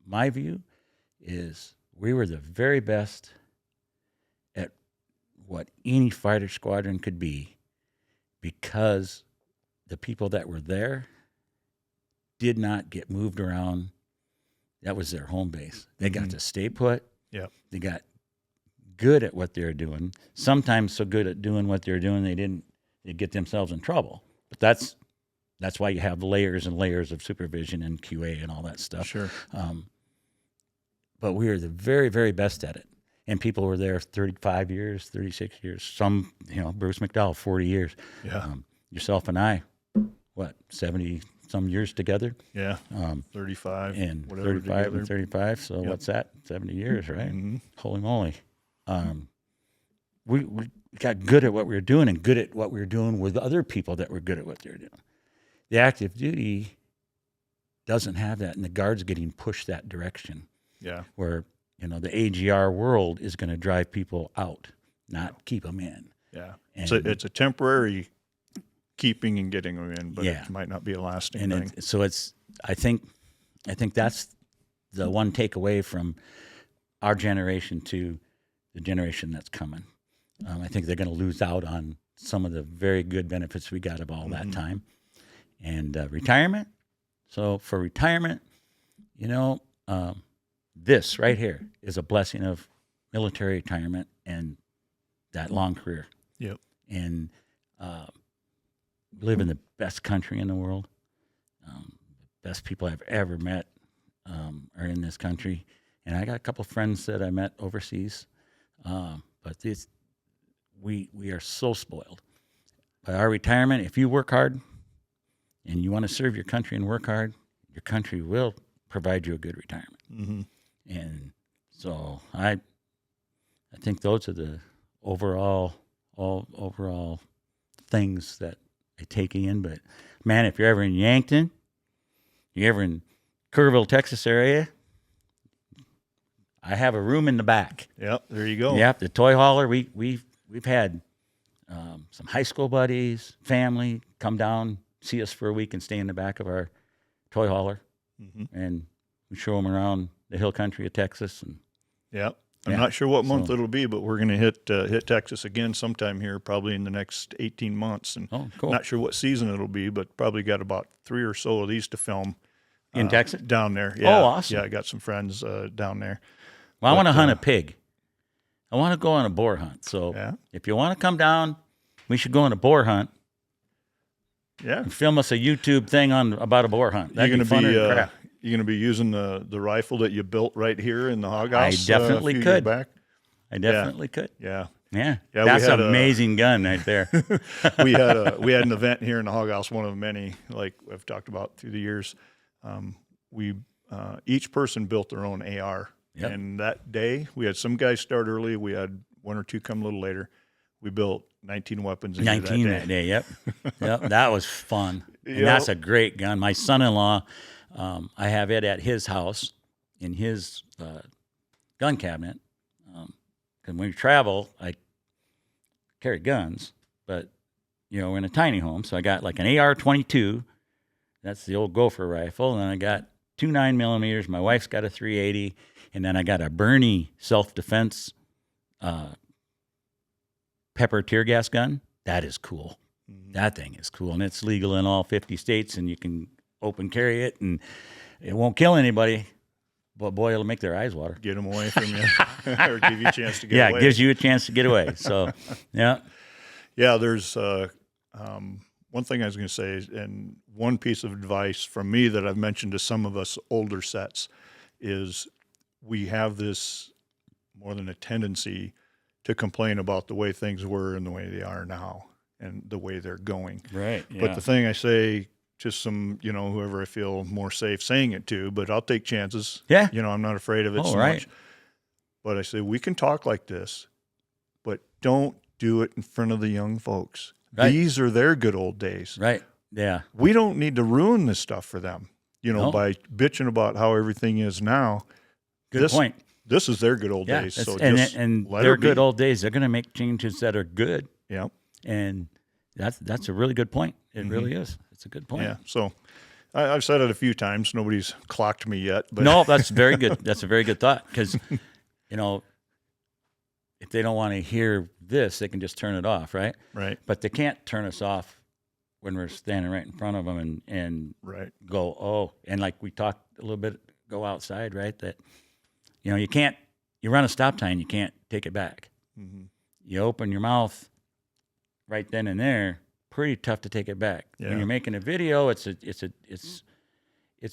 my view, is we were the very best at what any fighter squadron could be because the people that were there did not get moved around. That was their home base. They got to stay put. Yep. They got good at what they were doing. Sometimes so good at doing what they were doing, they get themselves in trouble. But that's why you have layers and layers of supervision and QA and all that stuff. Sure. But we were the very, very best at it. And people were there 35 years, 36 years. Some, Bruce McDowell, 40 years. Yeah. Yourself and I, 70 some years together? Yeah. 35 and whatever 35 together. and 35. So what's that? 70 years, right? Holy moly. We got good at what we were doing and good at what we were doing with other people that were good at what they were doing. The active duty doesn't have that, and the Guard's getting pushed that direction. Yeah. Where, the AGR world is going to drive people out, not keep them in. Yeah. And It's a temporary keeping and getting them in, but it might not be a lasting thing. I think that's the one takeaway from our generation to the generation that's coming. I think they're going to lose out on some of the very good benefits we got of all that time. And retirement. So for retirement, this right here is a blessing of military retirement and that long career. Yep. And live in the best country in the world. Best people I've ever met are in this country. And I got a couple of friends that I met overseas. But we are so spoiled. By our retirement, if you work hard and you want to serve your country and work hard, your country will provide you a good retirement. Mm-hmm. And so I think those are the overall things that I take in. But man, if you're ever in Yankton, you're ever in Kerrville, Texas area, I have a room in the back. Yep, there you go. Yep, the toy hauler. We've had some high school buddies, family come down, see us for a week, and stay in the back of our toy hauler, and we show them around the hill country of Texas. And yep. I'm not sure what month it'll be, but we're going to hit Texas again sometime here, probably in the next 18 months. And cool. Not sure what season it'll be, but probably got about 3 or so of these to film in Texas down there. Yeah. Oh, awesome! Yeah, I got some friends down there. Well, I want to hunt a pig. I want to go on a boar hunt. So if you want to come down, we should go on a boar hunt. Yeah. And film us a YouTube thing about a boar hunt. That'd be fun and crap. You're going to be using the rifle that you built right here in the hog house. I definitely could. Back. I definitely could. Yeah. Yeah. That's an amazing gun right there. we had an event here in the hog house, one of many, like I've talked about through the years. We each person built their own AR. Yep. And that day, we had some guys start early. We had 1 or 2 come a little later. We built 19 weapons. 19 that day. Yep. Yep. That was fun. And that's a great gun. My son-in-law, I have it at his house in his gun cabinet. Because when we travel, I carry guns, but we're in a tiny home, so I got like an AR-22. That's the old gopher rifle, and then I got 2 9mm. My wife's got a 380, and then I got a Bernie self-defense pepper tear gas gun. That is cool. Mm-hmm. That thing is cool, and it's legal in all 50 states, and you can open carry it, and it won't kill anybody. But boy, it'll make their eyes water. Get them away from you, or give you a chance to get away. Yeah, it gives you a chance to get away. So, yeah. Yeah, there's one thing I was going to say, and one piece of advice from me that I've mentioned to some of us older sets is we have this more than a tendency to complain about the way things were and the way they are now and the way they're going. Right. Yeah. But the thing I say to some, whoever I feel more safe saying it to, but I'll take chances. Yeah. I'm not afraid of it so right. much. But I say, we can talk like this, but don't do it in front of the young folks. Right. These are their good old days. Right. Yeah. We don't need to ruin this stuff for them, by bitching about how everything is now. Good point. This is their good old days. So and their good old days, they're going to make changes that are good. Yeah. And that's a really good point. It really is. It's a good point. Yeah. So I've said it a few times. Nobody's clocked me yet. But no, that's very good. That's a very good thought because, if they don't want to hear this, they can just turn it off, right? Right. But they can't turn us off when we're standing right in front of them and right. go, oh, and like we talked a little bit, go outside, right? That, you can't, you run a stop sign, you can't take it back. Mm-hmm. You open your mouth right then and there, pretty tough to take it back. Yeah. When you're making a video, it's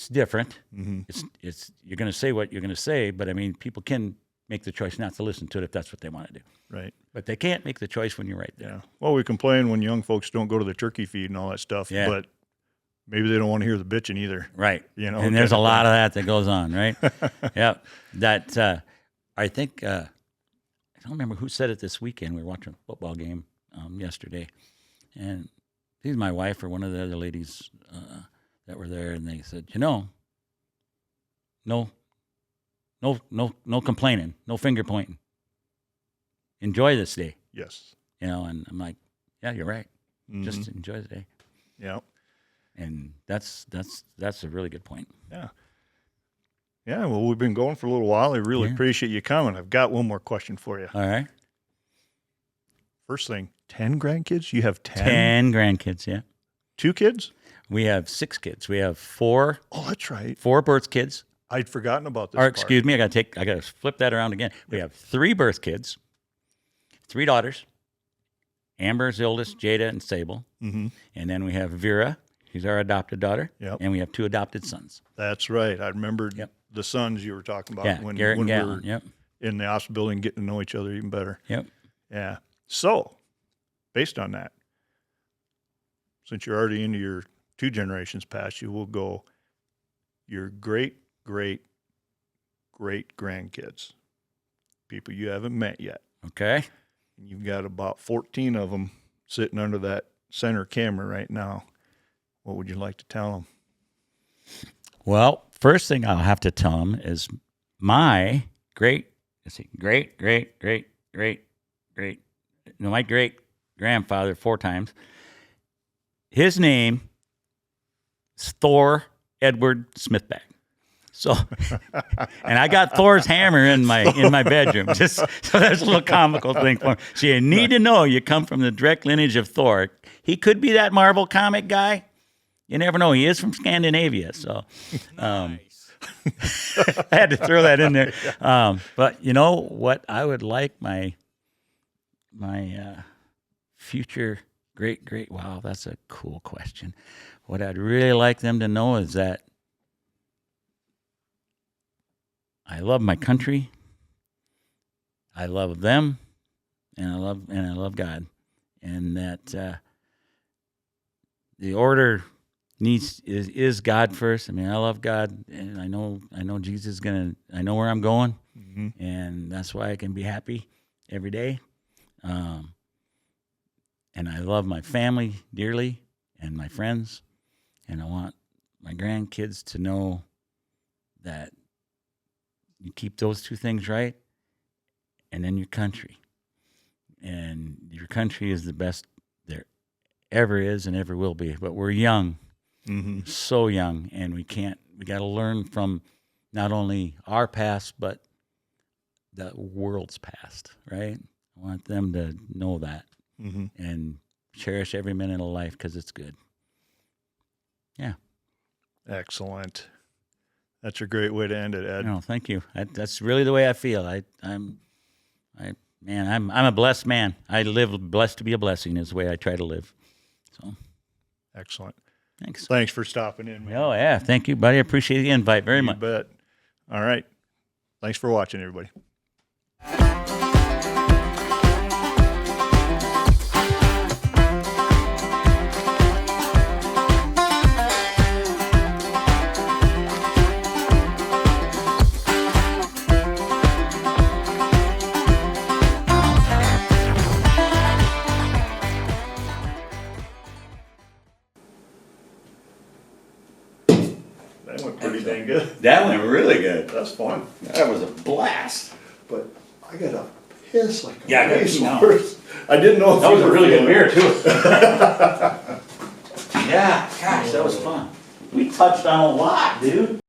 different. Mm-hmm. It's you're going to say what you're going to say, but I mean, people can make the choice not to listen to it if that's what they want to do. Right. But they can't make the choice when you're right there. Yeah. Well, we complain when young folks don't go to the turkey feed and all that stuff, but maybe they don't want to hear the bitching either. Right. And there's a lot of that goes on, right? Yeah. That I think I don't remember who said it this weekend. We were watching a football game yesterday, and I think my wife or one of the other ladies that were there, and they said, no complaining, no finger pointing. Enjoy this day. Yes. And I'm like, yeah, you're right. Mm-hmm. Just enjoy the day. Yeah. And that's a really good point. Yeah. Yeah, well, we've been going for a little while. I really Yeah. appreciate you coming. I've got one more question for you. All right. First thing, 10 grandkids? You have 10? 10 grandkids, yeah. 2 kids? We have 6 kids. We have 4 Oh, that's right. birth kids. I'd forgotten about this Or part. excuse me, I gotta flip that around again. We have 3 birth kids, 3 daughters. Amber's the oldest, Jada and Sable. Mm-hmm. And then we have Vera, who's our adopted daughter. Yep. And we have 2 adopted sons. That's right. I remembered Yep. the sons you were talking about Yeah, when Garrett and we Gallon. were Yep. in the hospital building, getting to know each other even better. Yep. Yeah. So, based on that, since you're already into your 2 generations past, you will go your great, great, great grandkids, people you haven't met yet. Okay. And you've got about 14 of them sitting under that center camera right now. What would you like to tell them? Well, first thing I'll have to tell them is my great grandfather 4 times. His name is Thor Edward Smithback. So, and I got Thor's hammer in my bedroom. Just so that's a little comical thing for him. So you need to know you come from the direct lineage of Thor. He could be that Marvel comic guy. You never know. He is from Scandinavia. So, I had to throw that in there. But you know what? I would like my future great. Wow, that's a cool question. What I'd really like them to know is that I love my country. I love them, and I love God, and that the order is God first. I mean, I love God, and I know Jesus I know where I'm going, and that's why I can be happy every day. And I love my family dearly and my friends, and I want my grandkids to know that you keep those 2 things right, and then your country. And your country is the best there ever is and ever will be. But we're young, so young, and we got to learn from not only our past, but the world's past, right? I want them to know that and cherish every minute of life because it's good. Yeah. Excellent. That's a great way to end it, Ed. No, thank you. That's really the way I feel. I'm a blessed man. I live blessed to be a blessing is the way I try to live. So, Excellent. thanks. Thanks for stopping in, man. Oh yeah, thank you, buddy. I appreciate the invite very much. You bet. All right. Thanks for watching, everybody. That went pretty dang good. That went really good. That's fun. That was a blast. But I got a piss like a Yeah, I got to racehorse. I didn't know if That you was a were really good feeling beer too. Yeah, gosh, that was fun. We touched on a lot, dude.